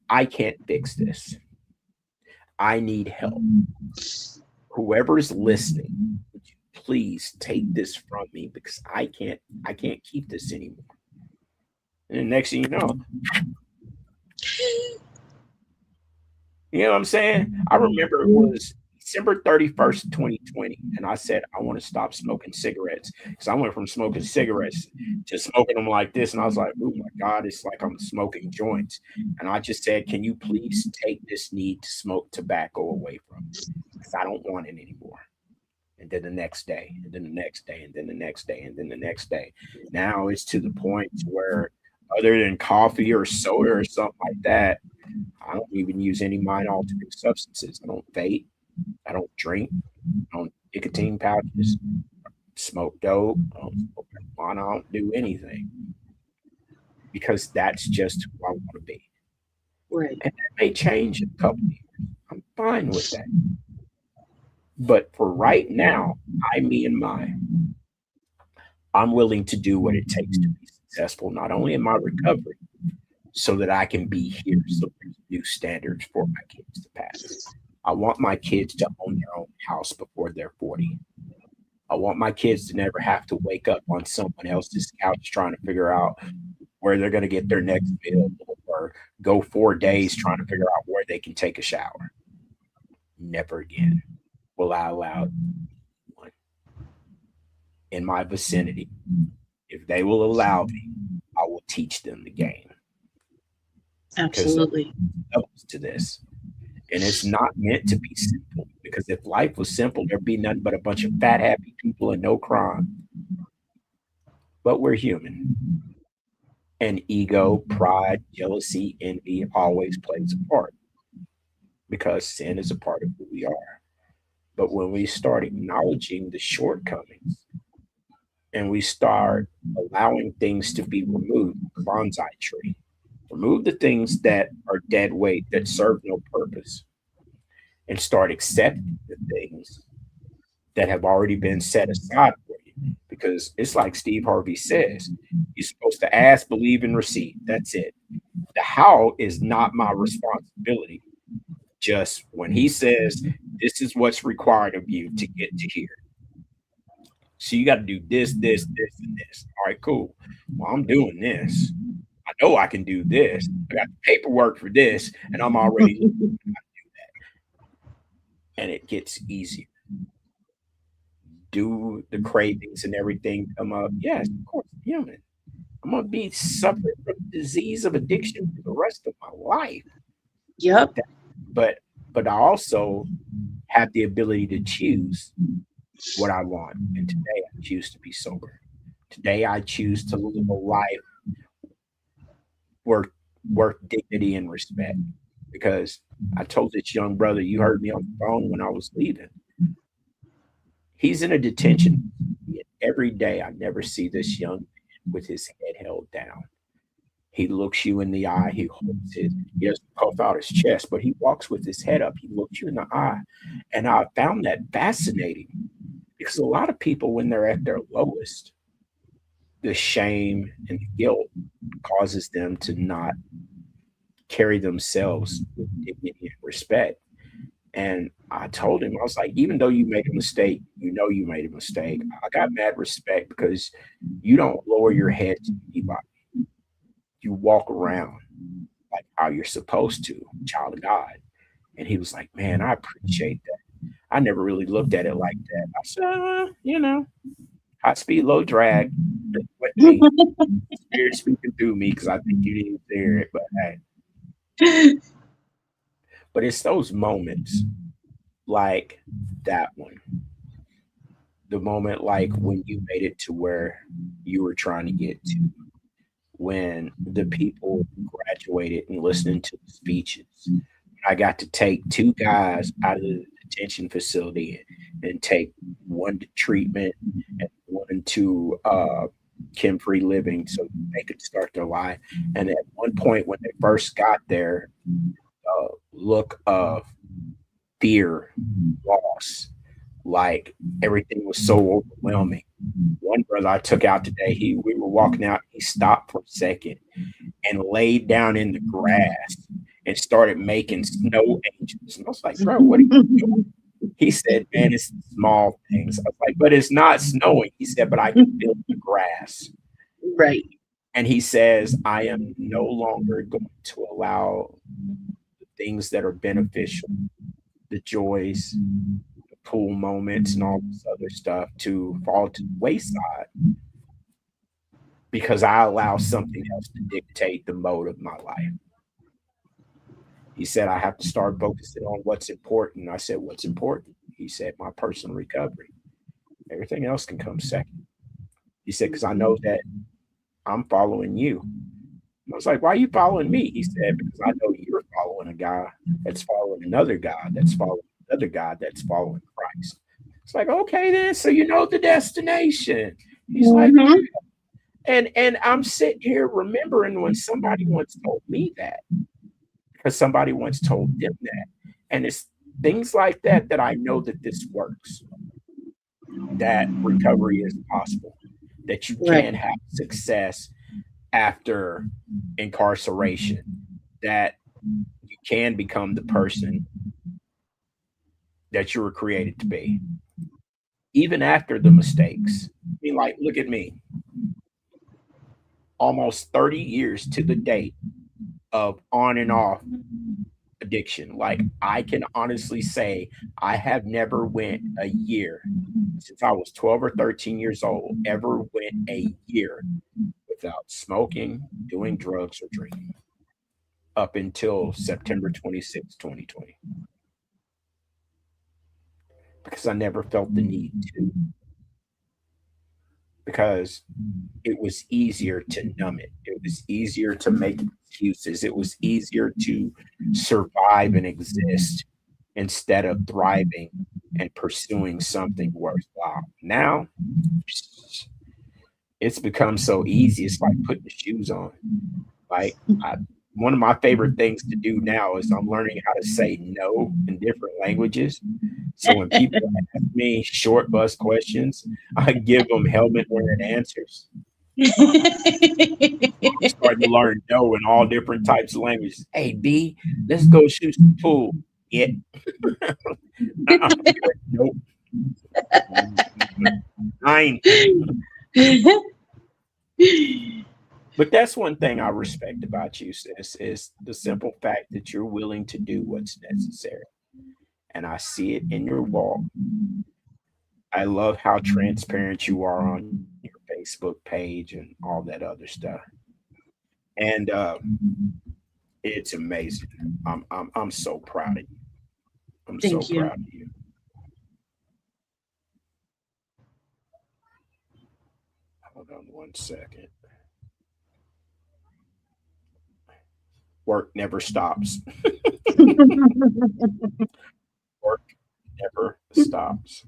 S1: I can't fix this. I need help. Whoever is listening, would you please take this from me because I can't keep this anymore. And the next thing you know what I'm saying? I remember it was December 31st, 2020, and I said I want to stop smoking cigarettes because I went from smoking cigarettes to smoking them like this, and I was like, "Oh my God, it's like I'm smoking joints." And I just said, "Can you please take this need to smoke tobacco away from me because I don't want it anymore." And then the next day, and then the next day, and then the next day, and then the next day. Now it's to the point where, other than coffee or soda or something like that, I don't even use any mind altering substances. I don't vape. I don't drink. I don't nicotine pouches. Smoke dope. I don't smoke marijuana. I don't do anything because that's just who I want to be.
S2: Right.
S1: And that may change in a couple of years. I'm fine with that. But for right now, me, and mine, I'm willing to do what it takes to be successful, not only in my recovery, so that I can be here, so there's new standards for my kids to pass. I want my kids to own their own house before they're 40. I want my kids to never have to wake up on someone else's couch trying to figure out where they're going to get their next meal or go 4 days trying to figure out where they can take a shower. Never again will I allow one in my vicinity. If they will allow me, I will teach them the game because there's
S2: Absolutely.
S1: levels to this. And it's not meant to be simple because if life was simple, there'd be nothing but a bunch of fat, happy people and no crime. But we're human. And ego, pride, jealousy, envy always plays a part because sin is a part of who we are. But when we start acknowledging the shortcomings and we start allowing things to be removed, the bonsai tree, remove the things that are dead weight that serve no purpose, and start accepting the things that have already been set aside for you. Because it's like Steve Harvey says, you're supposed to ask, believe, and receive. That's it. The how is not my responsibility. Just when he says, this is what's required of you to get to here. So you got to do this, this, this, and this. All right, cool. Well, I'm doing this. I know I can do this. I got the paperwork for this, and I'm already looking how to do that. And it gets easier. Do the cravings and everything come up? Yes, of course, I'm human. I'm gonna be suffering from the disease of addiction for the rest of my life.
S2: Yep.
S1: But I also have the ability to choose what I want. And today I choose to be sober. Today I choose to live a life worth dignity and respect. Because I told this young brother, you heard me on the phone when I was leaving. He's in a detention. Every day I never see this young man with his head held down. He looks you in the eye. He holds he doesn't puff out his chest, but he walks with his head up. He looks you in the eye. And I found that fascinating because a lot of people, when they're at their lowest, the shame and the guilt causes them to not carry themselves with dignity and respect. And I told him, I was like, even though you made a mistake, you made a mistake. I got mad respect because you don't lower your head to anybody. You walk around like how you're supposed to, child of God. And he was like, man, I appreciate that. I never really looked at it like that. I said, high speed, low drag. What me? Spirit speaking through me because I think you didn't hear it. But hey, but it's those moments like that one. The moment like when you made it to where you were trying to get to, when the people graduated and listening to the speeches. I got to take two guys out of the detention facility and take one to treatment and one to Kim Free Living so they could start their life. And at one point when they first got there, look of fear, loss, like everything was so overwhelming. One brother I took out today, we were walking out, he stopped for a second and laid down in the grass and started making snow angels. And I was like, bro, what are you doing? He said, man, it's small things. I was like, but it's not snowing. He said, but I can feel the grass.
S2: Right.
S1: And he says, I am no longer going to allow the things that are beneficial, the joys, the cool moments, and all this other stuff to fall to the wayside because I allow something else to dictate the mode of my life. He said, I have to start focusing on what's important. I said, what's important? He said, my personal recovery. Everything else can come second. He said, because I know that I'm following you. And I was like, why are you following me? He said, because I know you're following a guy that's following another guy that's following another guy that's following Christ. It's like, okay, then, so you know the destination. He's like, and I'm sitting here remembering when somebody once told me that, because somebody once told them that. And it's things like that that I know that this works, that recovery is possible, that you can have success after incarceration, that you can become the person that you were created to be, even after the mistakes. I mean, like, look at me. Almost 30 years to the date of on and off addiction. Like, I can honestly say I have never went a year since I was 12 or 13 years old, ever went a year without smoking, doing drugs, or drinking up until September 26, 2020. Because I never felt the need to. Because it was easier to numb it. It was easier to make excuses. It was easier to survive and exist instead of thriving and pursuing something worthwhile. Now, it's become so easy. It's like putting the shoes on. Like, one of my favorite things to do now is I'm learning how to say no in different languages. So when people ask me short bus questions, I give them helmet wearing answers. I'm starting to learn no in all different types of languages. Hey, B, let's go shoot some pool. Yeah. Nope. 9. But that's one thing I respect about you, sis, is the simple fact that you're willing to do what's necessary. And I see it in your walk. I love how transparent you are on your Facebook page and all that other stuff. And it's amazing. I'm so proud of you. I'm so
S2: Thank you.
S1: proud of you. Hold on one second. Work never stops. Work never stops.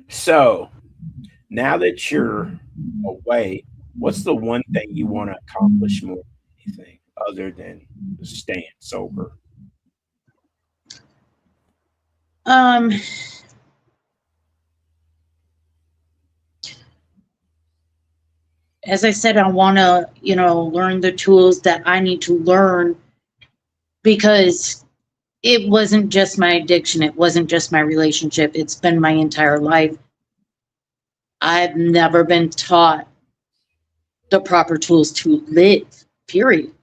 S1: So now that you're away, what's the one thing you want to accomplish more than anything other than staying sober?
S2: Um, as I said, I want to, learn the tools that I need to learn, because it wasn't just my addiction. It wasn't just my relationship. It's been my entire life. I've never been taught the proper tools to live, period.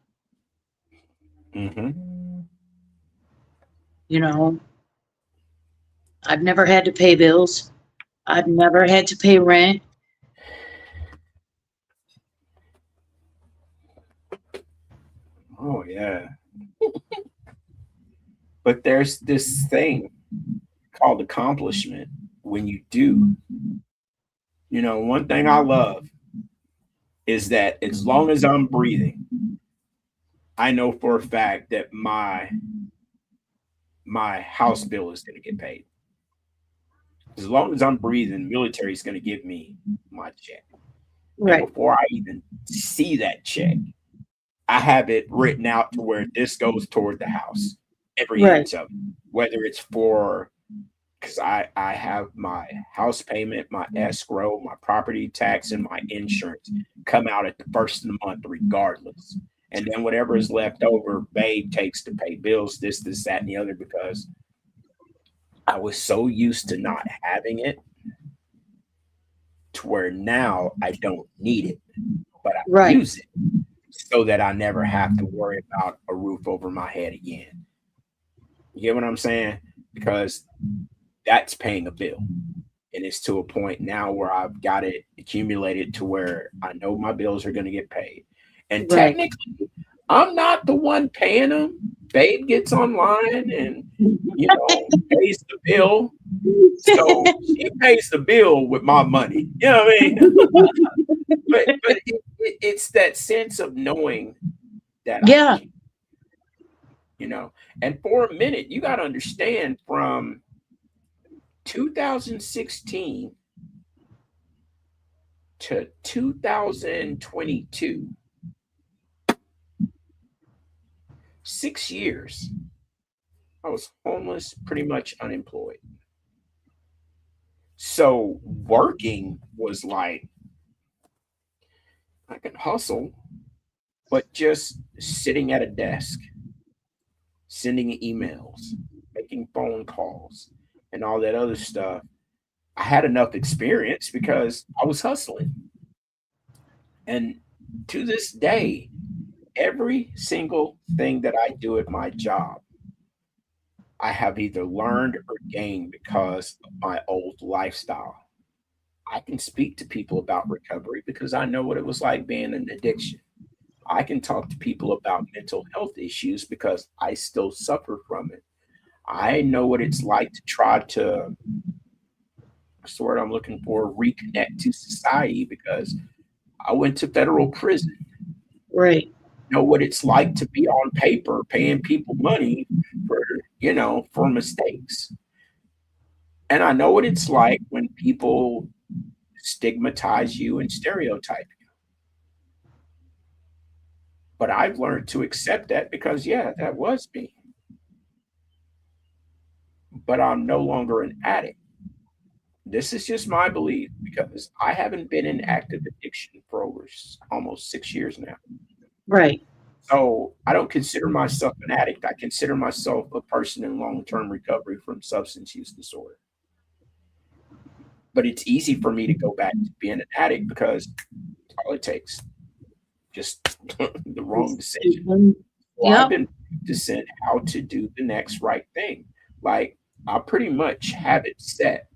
S1: Mm-hmm.
S2: I've never had to pay bills. I've never had to pay rent.
S1: Oh yeah. But there's this thing called accomplishment when you do. One thing I love is that as long as I'm breathing, I know for a fact that my house bill is going to get paid. As long as I'm breathing, military is going to give me my check. And
S2: Right.
S1: before I even see that check, I have it written out to where this goes toward the house, every
S2: Right.
S1: inch of it, whether it's because I have my house payment, my escrow, my property tax, and my insurance come out at the first of the month regardless. And then whatever is left over, Babe takes to pay bills, this, that, and the other, because I was so used to not having it to where now I don't need it, but I
S2: Right.
S1: use it so that I never have to worry about a roof over my head again. You get what I'm saying? Because that's paying a bill. And it's to a point now where I've got it accumulated to where I know my bills are going to get paid. And
S2: Right.
S1: technically, I'm not the one paying them. Babe gets online and, pays the bill. So she pays the bill with my money. You know what I mean? but it's that sense of knowing that I
S2: Yeah.
S1: can. And for a minute, you got to understand, from 2016 to 2022, 6 years, I was homeless, pretty much unemployed. So working was like, I can hustle, but just sitting at a desk, sending emails, making phone calls, and all that other stuff, I had enough experience because I was hustling. And to this day, every single thing that I do at my job, I have either learned or gained because of my old lifestyle. I can speak to people about recovery because I know what it was like being in addiction. I can talk to people about mental health issues because I still suffer from it. I know what it's like to try to, what's the word I'm looking for, reconnect to society because I went to federal prison.
S2: Right.
S1: Know what it's like to be on paper paying people money for mistakes. And I know what it's like when people stigmatize you and stereotype you. But I've learned to accept that because, yeah, that was me. But I'm no longer an addict. This is just my belief because I haven't been in active addiction for over almost 6 years now.
S2: Right.
S1: So I don't consider myself an addict. I consider myself a person in long-term recovery from substance use disorder. But it's easy for me to go back to being an addict because all it takes, just the wrong decision. Well, I've
S2: Yep.
S1: been practicing how to do the next right thing. Like I pretty much have it set.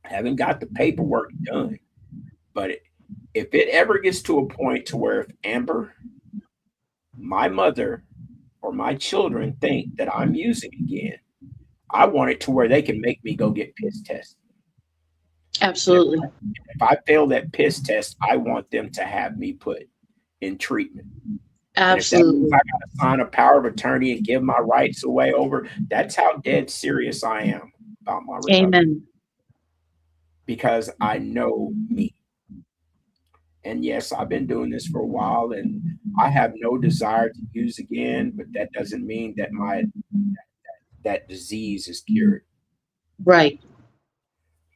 S1: I haven't got the paperwork done, but if it ever gets to a point to where if Amber, my mother, or my children think that I'm using again, I want it to where they can make me go get piss tested. And
S2: Absolutely.
S1: if I fail that piss test, I want them to have me put in treatment. And if that means
S2: Absolutely.
S1: I got to sign a power of attorney and give my rights away over, that's how dead serious I am about my recovery
S2: Amen.
S1: because I know me. And yes, I've been doing this for a while and I have no desire to use again, but that doesn't mean that my that disease is cured.
S2: Right.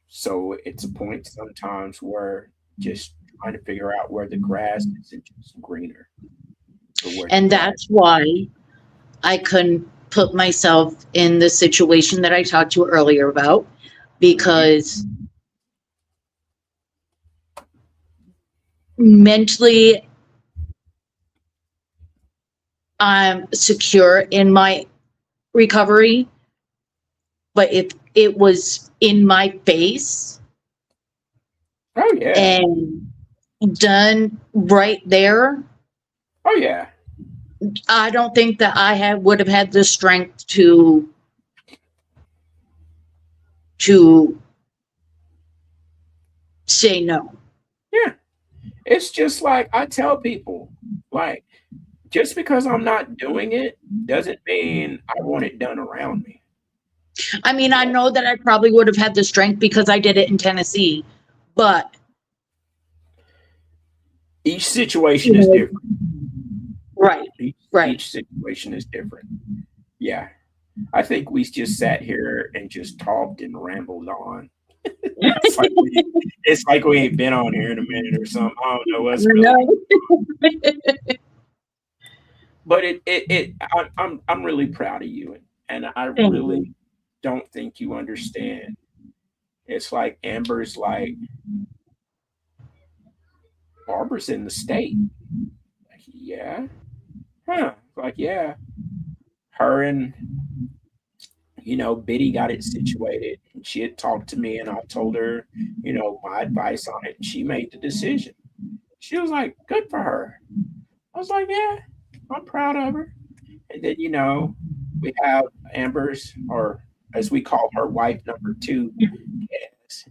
S1: So it's a point sometimes where just trying to figure out where the grass isn't just greener, or where the
S2: And
S1: grass.
S2: that's why I couldn't put myself in the situation that I talked to you earlier about,
S1: Mhm.
S2: because mentally I'm secure in my recovery. But if it was in my face
S1: Oh yeah.
S2: and done right there,
S1: Oh yeah.
S2: I don't think that would have had the strength to say no.
S1: Yeah. It's just like I tell people, like, just because I'm not doing it doesn't mean I want it done around me.
S2: I mean,
S1: You
S2: I
S1: know,
S2: know that I probably would have had the strength because I did it in Tennessee, but
S1: each situation
S2: you
S1: is
S2: know,
S1: different.
S2: right,
S1: Each,
S2: right.
S1: each situation is different. Yeah. I think we just sat here and just talked and rambled on. It's like we ain't been on here in a minute or something. I don't know what's really,
S2: No.
S1: but I'm really proud of you, and I
S2: Thank you.
S1: really don't think you understand. It's like Amber's like Barbara's in the state. Like, yeah, huh? Like, yeah, her and Biddy got it situated. And she had talked to me, and I told her, my advice on it, and she made the decision. She was like, "Good for her." I was like, "Yeah, I'm proud of her." And then, we have Amber's, or as we call her, wife number two. Yes,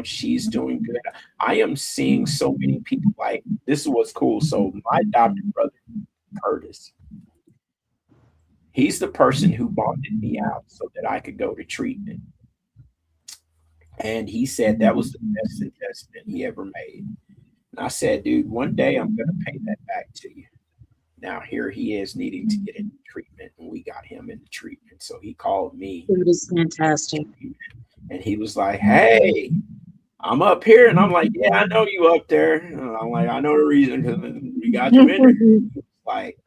S1: she's doing good. I am seeing so many people like this is what's cool. So my adopted brother, Curtis, he's the person who bonded me out so that I could go to treatment. And he said that was the best investment he ever made. And I said, dude, one day I'm going to pay that back to you. Now here he is needing to get into treatment, and we got him into treatment. So he called me
S2: It is fantastic.
S1: and he was like, "Hey, I'm up here," and I'm like, "Yeah, I know you up there." And I'm like, "I know the reason because we got you in there." Like,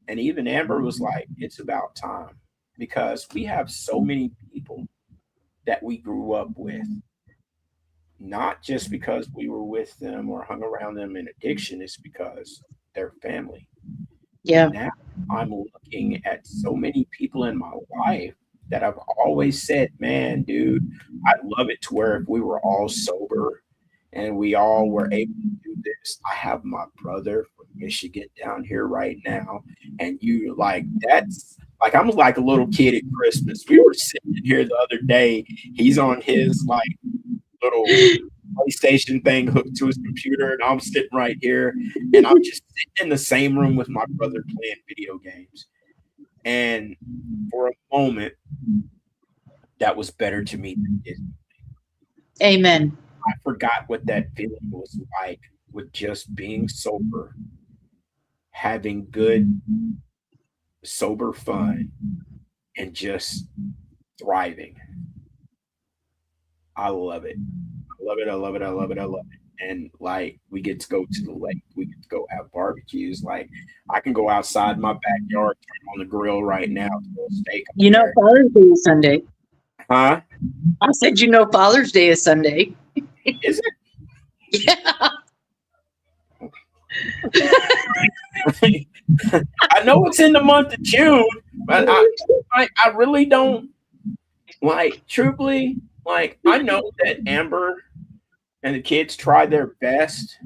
S1: and even Amber was like, "It's about time," because we have so many people that we grew up with, not just because we were with them or hung around them in addiction, it's because they're family. And
S2: Yeah.
S1: now I'm looking at so many people in my life that I've always said, man, dude, I'd love it to where if we were all sober and we all were able to do this. I have my brother from Michigan down here right now. And you like, that's like, I'm like a little kid at Christmas. We were sitting here the other day. He's on his like little PlayStation thing hooked to his computer, and I'm sitting right here, and I'm just sitting in the same room with my brother playing video games. And for a moment, that was better to me than Disney.
S2: Amen.
S1: I forgot what that feeling was like with just being sober, having good, sober fun, and just thriving. I love it. I love it. I love it. I love it. I love it. And like we get to go to the lake, we get to go have barbecues. Like I can go outside my backyard, turn on the grill right now, throw a steak on
S2: You know,
S1: there.
S2: Father's Day is Sunday.
S1: Huh?
S2: I said, you know, Father's Day is Sunday.
S1: Is
S2: Yeah.
S1: it? I know it's in the month of June, but I really don't. Like, truthfully, like, I know that Amber and the kids try their best,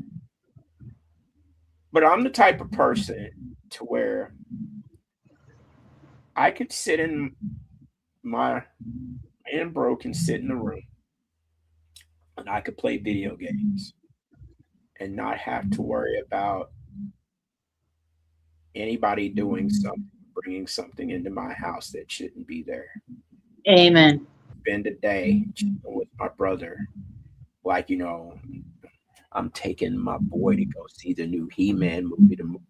S1: but I'm the type of person to where I could sit in my and bro can sit in the room and I could play video games and not have to worry about anybody doing something, bringing something into my house that shouldn't be there.
S2: Amen.
S1: Spend a day with my brother, like, I'm taking my boy to go see the new He-Man movie tomorrow.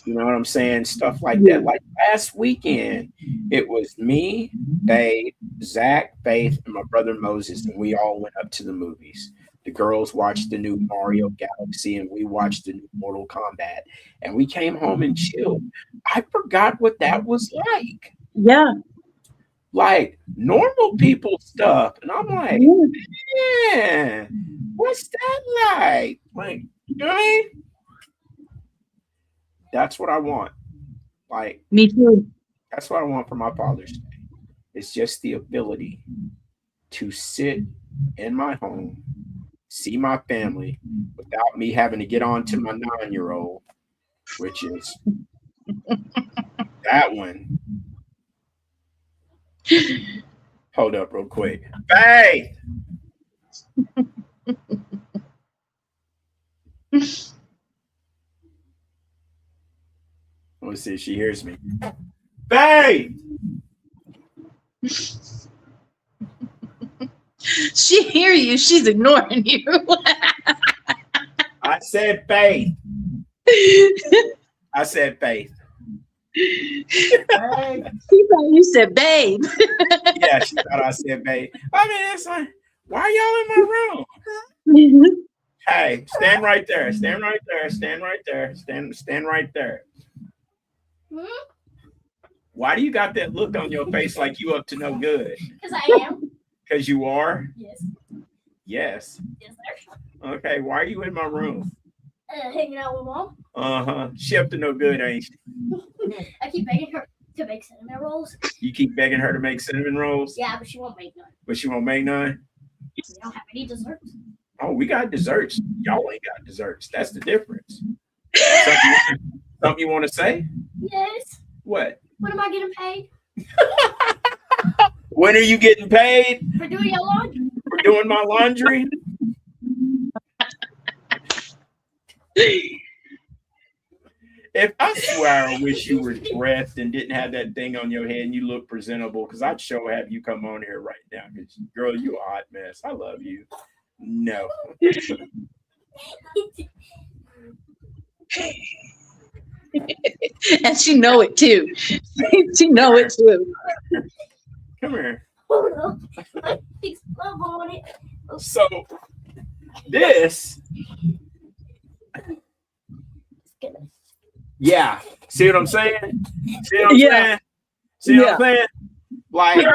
S1: You know what I'm saying? Stuff like that. Like last weekend, it was me, Babe, Zach, Faith, and my brother Moses, and we all went up to the movies. The girls watched the new Mario Galaxy, and we watched the new Mortal Kombat, and we came home and chilled. I forgot what that was like.
S2: Yeah.
S1: Like normal people stuff. And I'm like, man, what's that like? Like, you know what I mean? That's what I want. Like,
S2: me too.
S1: That's what I want for my Father's Day. It's just the ability to sit in my home, see my family without me having to get on to my 9-year-old, which is that one. Hold up real quick. Faith! Let's see if she hears me. Faith!
S2: She hear you. She's ignoring you.
S1: I said Faith. I said Faith.
S2: She thought you said babe.
S1: Yeah, she thought I said babe. I mean, it's like, why are y'all in my room? Hey, stand right there. Stand right there. Stand right there. Stand right there. Why do you got that look on your face like you up to no good?
S3: Because I am.
S1: Because you are?
S3: Yes.
S1: Yes.
S3: Yes, sir.
S1: Okay, why are you in my room?
S3: Hanging out with mom.
S1: Uh-huh. She up to no good, ain't she?
S3: I keep begging her to make cinnamon rolls.
S1: You keep begging her to make cinnamon rolls?
S3: Yeah, but she won't make none.
S1: But she won't make none?
S3: We don't have any desserts.
S1: Oh, we got desserts. Y'all ain't got desserts. That's the difference. Something you want to say?
S3: Yes.
S1: What?
S3: When am I getting paid?
S1: When are you getting paid?
S3: For doing your laundry.
S1: For doing my laundry? If I swear I wish you were dressed and didn't have that thing on your head and you look presentable, because I'd sure have you come on here right now. Because girl, you a hot mess. I love you. No.
S2: And she know it too. She know it too.
S1: Come here.
S3: Oh no. I fixed love on it.
S1: So this. Yeah. See what I'm saying? See what I'm saying? See what I'm saying? Like,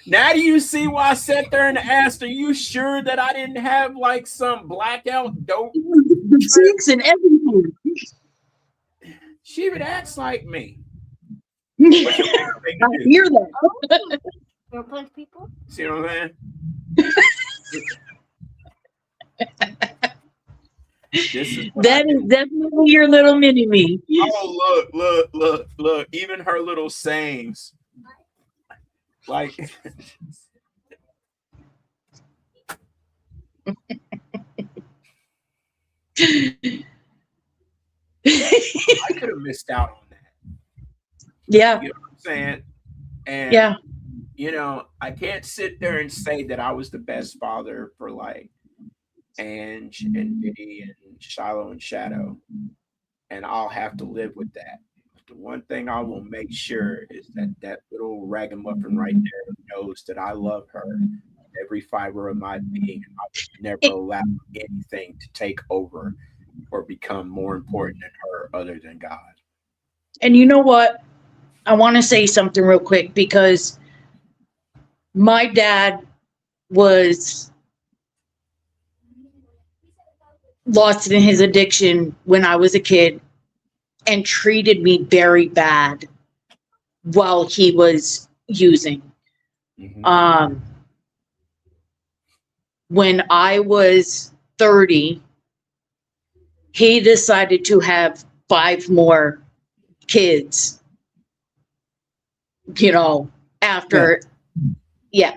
S1: now do you see why I sat there and asked, are you sure that I didn't have like some blackout dope?
S2: The cheeks and everything.
S1: She would act like me.
S2: I hear that.
S3: You punch people?
S1: See what I'm saying?
S2: That is definitely your little mini me.
S1: Oh, look. Even her little sayings. Like, I could have missed out on that.
S2: Yeah.
S1: You know what I'm saying? And,
S2: yeah.
S1: You know, I can't sit there and say that I was the best father for like Ange and Biddy and Shiloh and Shadow. And I'll have to live with that. But the one thing I will make sure is that that little ragamuffin right there knows that I love her every fiber of my being. I would never allow anything to take over or become more important than her other than God.
S2: And you know what? I want to say something real quick because my dad was lost in his addiction when I was a kid and treated me very bad while he was using.
S1: Mhm.
S2: When I was 30, he decided to have 5 more kids, after, yeah.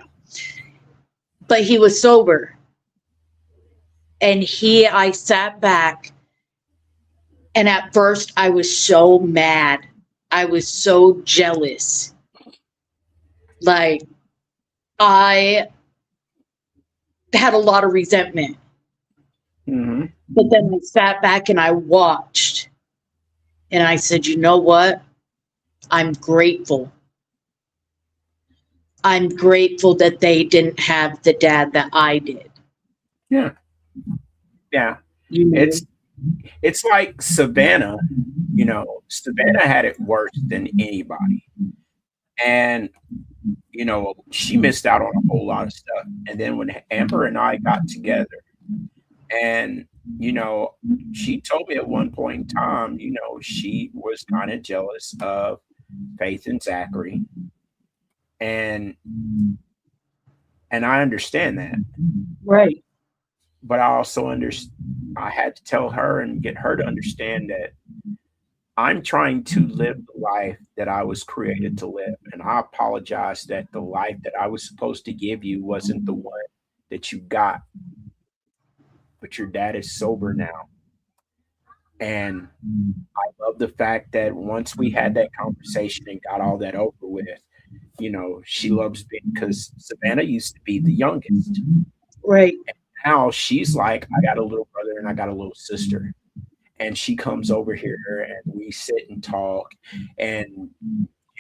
S2: But he was sober. And I sat back, and at first I was so mad. I was so jealous. Like, I had a lot of resentment.
S1: Mhm.
S2: But then I sat back and I watched. And I said, you know what? I'm grateful. I'm grateful that they didn't have the dad that I did.
S1: Yeah. Yeah.
S2: You know?
S1: It's like Savannah, Savannah had it worse than anybody. And, she missed out on a whole lot of stuff. And then when Amber and I got together, and, she told me at one point in time, she was kind of jealous of Faith and Zachary. And I understand that.
S2: Right.
S1: But I also I had to tell her and get her to understand that I'm trying to live the life that I was created to live. And I apologize that the life that I was supposed to give you wasn't the one that you got. But your dad is sober now. And I love the fact that once we had that conversation and got all that over with, she loves being, because Savannah used to be the youngest.
S2: Right.
S1: And now she's like, I got a little brother and I got a little sister. And she comes over here and we sit and talk. And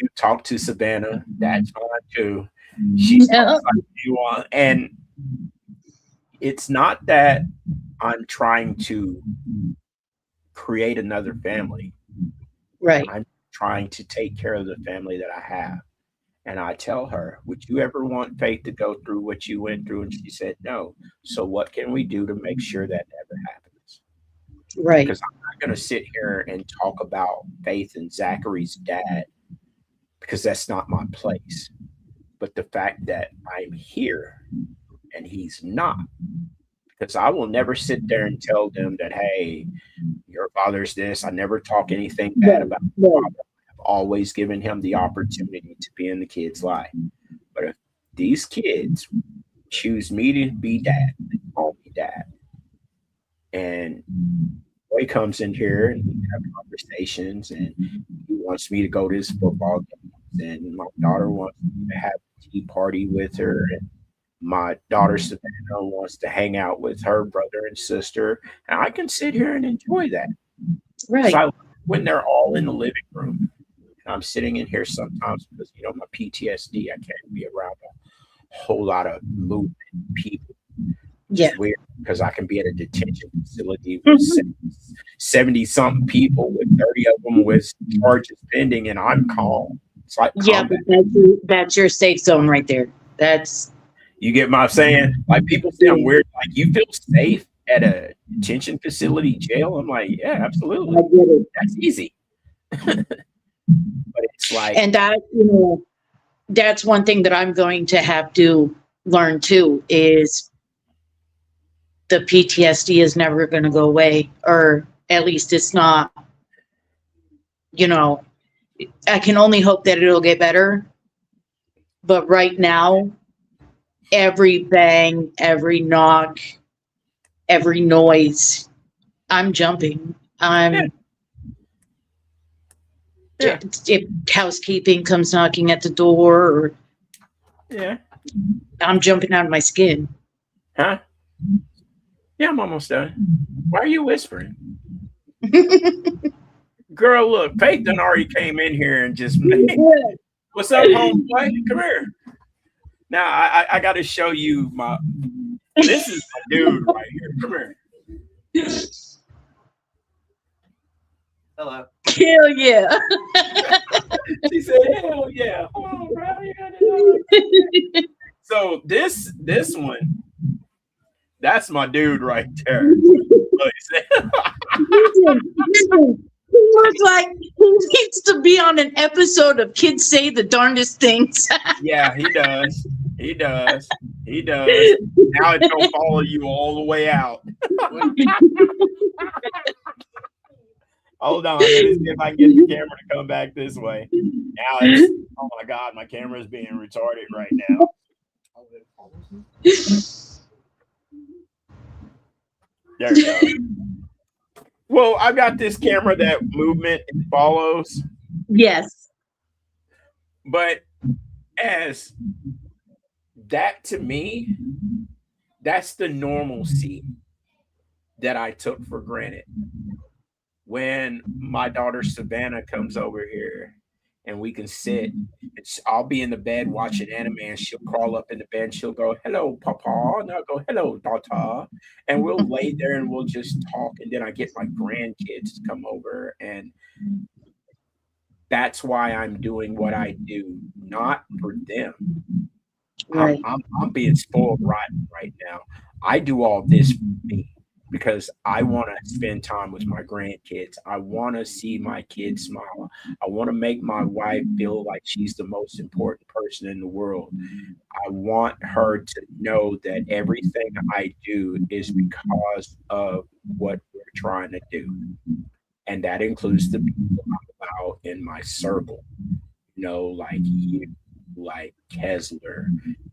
S1: you talk to Savannah, that's fine too. She's like you want. And it's not that I'm trying to create another family.
S2: Right.
S1: I'm trying to take care of the family that I have. And I tell her, would you ever want Faith to go through what you went through? And she said, no. So what can we do to make sure that never happens?
S2: Right.
S1: Because I'm not going to sit here and talk about Faith and Zachary's dad, because that's not my place. But the fact that I'm here and he's not, because I will never sit there and tell them that, hey, your father's this. I never talk anything bad about my father. I've always given him the opportunity to be in the kid's life. But if these kids choose me to be dad, they call me dad. And boy comes in here and we have conversations, and he wants me to go to his football games, and my daughter wants me to have a tea party with her, and my daughter Savannah wants to hang out with her brother and sister, and I can sit here and enjoy that.
S2: Right.
S1: So when they're all in the living room, and I'm sitting in here sometimes because my PTSD, I can't be around a whole lot of movement people.
S2: Yeah.
S1: It's weird because I can be at a detention facility with 70 something people, with 30 of them with charges pending, and I'm calm. It's like combat.
S2: But that's your safe zone right there.
S1: You get my saying? Like, people say I'm weird. Like, you feel safe at a detention facility jail? I'm like, yeah, absolutely.
S2: I get it.
S1: That's easy. But it's like,
S2: and that's one thing that I'm going to have to learn too, is the PTSD is never going to go away, or at least it's not, I can only hope that it'll get better. But right now, every bang, every knock, every noise, I'm jumping. If housekeeping comes knocking at the door, I'm jumping out of my skin.
S1: Huh? Yeah, I'm almost done. Why are you whispering? Girl, look, Faith done already came in here and just what's up, homeboy? Come here. Now I got to show you this is my dude right here. Come here.
S4: Hello.
S2: Hell yeah.
S1: She said, hell yeah. Hold on, bro. So this one, that's my dude right there.
S2: was like, he needs to be on an episode of Kids Say the Darndest Things.
S1: Yeah, he does. He does. He does. Now it's gonna follow you all the way out. Hold on, let me see if I can get the camera to come back this way. Now it's, oh my God, my camera is being retarded right now. There we go. Well, I got this camera that movement follows.
S2: Yes.
S1: But as that to me, that's the normalcy that I took for granted. When my daughter Savannah comes over here and we can sit, I'll be in the bed watching anime and she'll crawl up in the bed and she'll go, "Hello, Papa." And I'll go, "Hello, daughter." And we'll lay there and we'll just talk. And then I get my grandkids to come over. And that's why I'm doing what I do, not for them.
S2: Right.
S1: I'm being spoiled rotten right now. I do all this for me because I want to spend time with my grandkids. I want to see my kids smile. I want to make my wife feel like she's the most important person in the world. I want her to know that everything I do is because of what we're trying to do. And that includes the people I'm about in my circle, like you, like Kessler,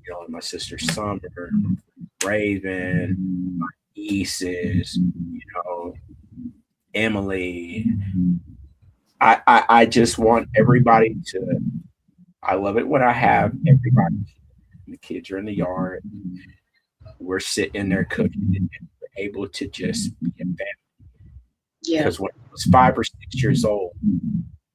S1: and my sister Summer, Raven, my nieces, Emily. I just want everybody to, I love it when I have everybody, the kids are in the yard, we're sitting there cooking and we're able to just be a family.
S2: Yeah.
S1: Because when I was 5 or 6 years old,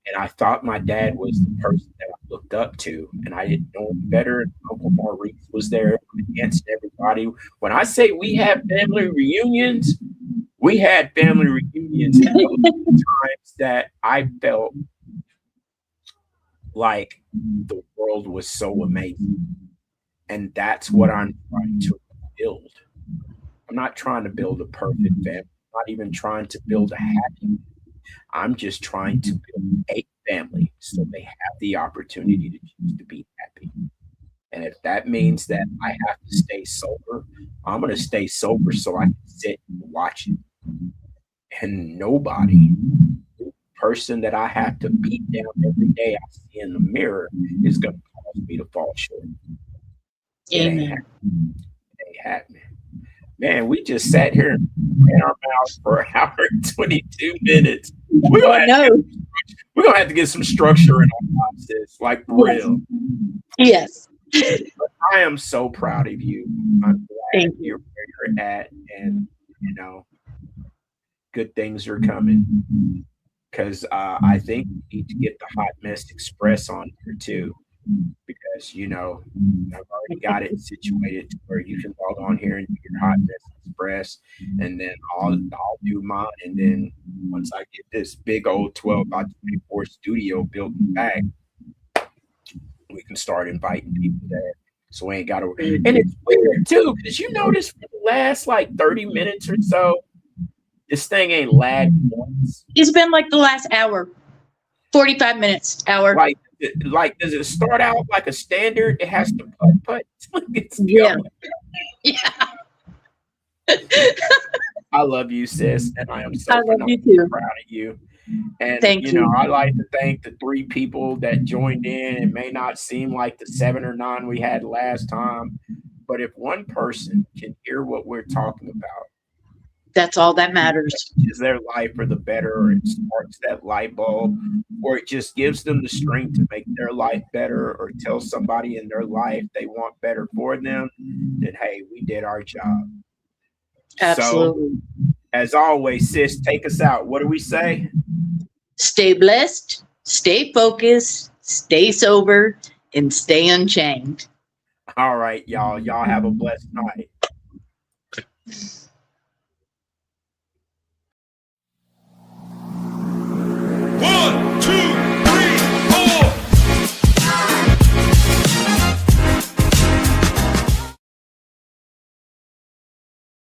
S1: and I thought my dad was the person that I looked up to, and I didn't know him better. And Uncle Maurice was there, my aunts and everybody. When I say we had family reunions, we had family reunions. And those were the times that I felt like the world was so amazing. And that's what I'm trying to build. I'm not trying to build a perfect family. I'm not even trying to build a happy. I'm just trying to build a family so they have the opportunity to choose to be happy. And if that means that I have to stay sober, I'm going to stay sober so I can sit and watch it. And nobody, the person that I have to beat down every day I see in the mirror is going to cause me to fall short. It ain't happening. It ain't happening. Man, we just sat here and ran our mouths for an hour and 22 minutes. We're going to have to get some structure in our lives, sis, like real.
S2: Yes.
S1: I am so proud of you. I'm glad you're where you're at, and good things are coming. Because I think we need to get the Hot Mess Express on here too. Because I've already got it situated to where you can log on here and do your Hot Mess Express, and then I'll do mine. And then once I get this big old 12 by 24 studio built back, we can start inviting people there. So we ain't got to. And it's weird too, because you notice for the last like 30 minutes or so, this thing ain't lagged once.
S2: It's been like the last hour, 45 minutes, hour.
S1: Like, does it start out like a standard? It has to putt.
S2: Yeah.
S1: I love you, sis, and I am so
S2: proud of
S1: you. And
S2: thank you.
S1: I like to thank the 3 people that joined in. It may not seem like the 7 or 9 we had last time, but if one person can hear what we're talking about,
S2: that's all that matters.
S1: Is their life for the better, or it sparks that light bulb, or it just gives them the strength to make their life better, or tell somebody in their life they want better for them, then hey, we did our job.
S2: Absolutely.
S1: So, as always, sis, take us out. What do we say?
S2: Stay blessed, stay focused, stay sober, and stay unchained.
S1: All right, y'all. Y'all have a blessed night.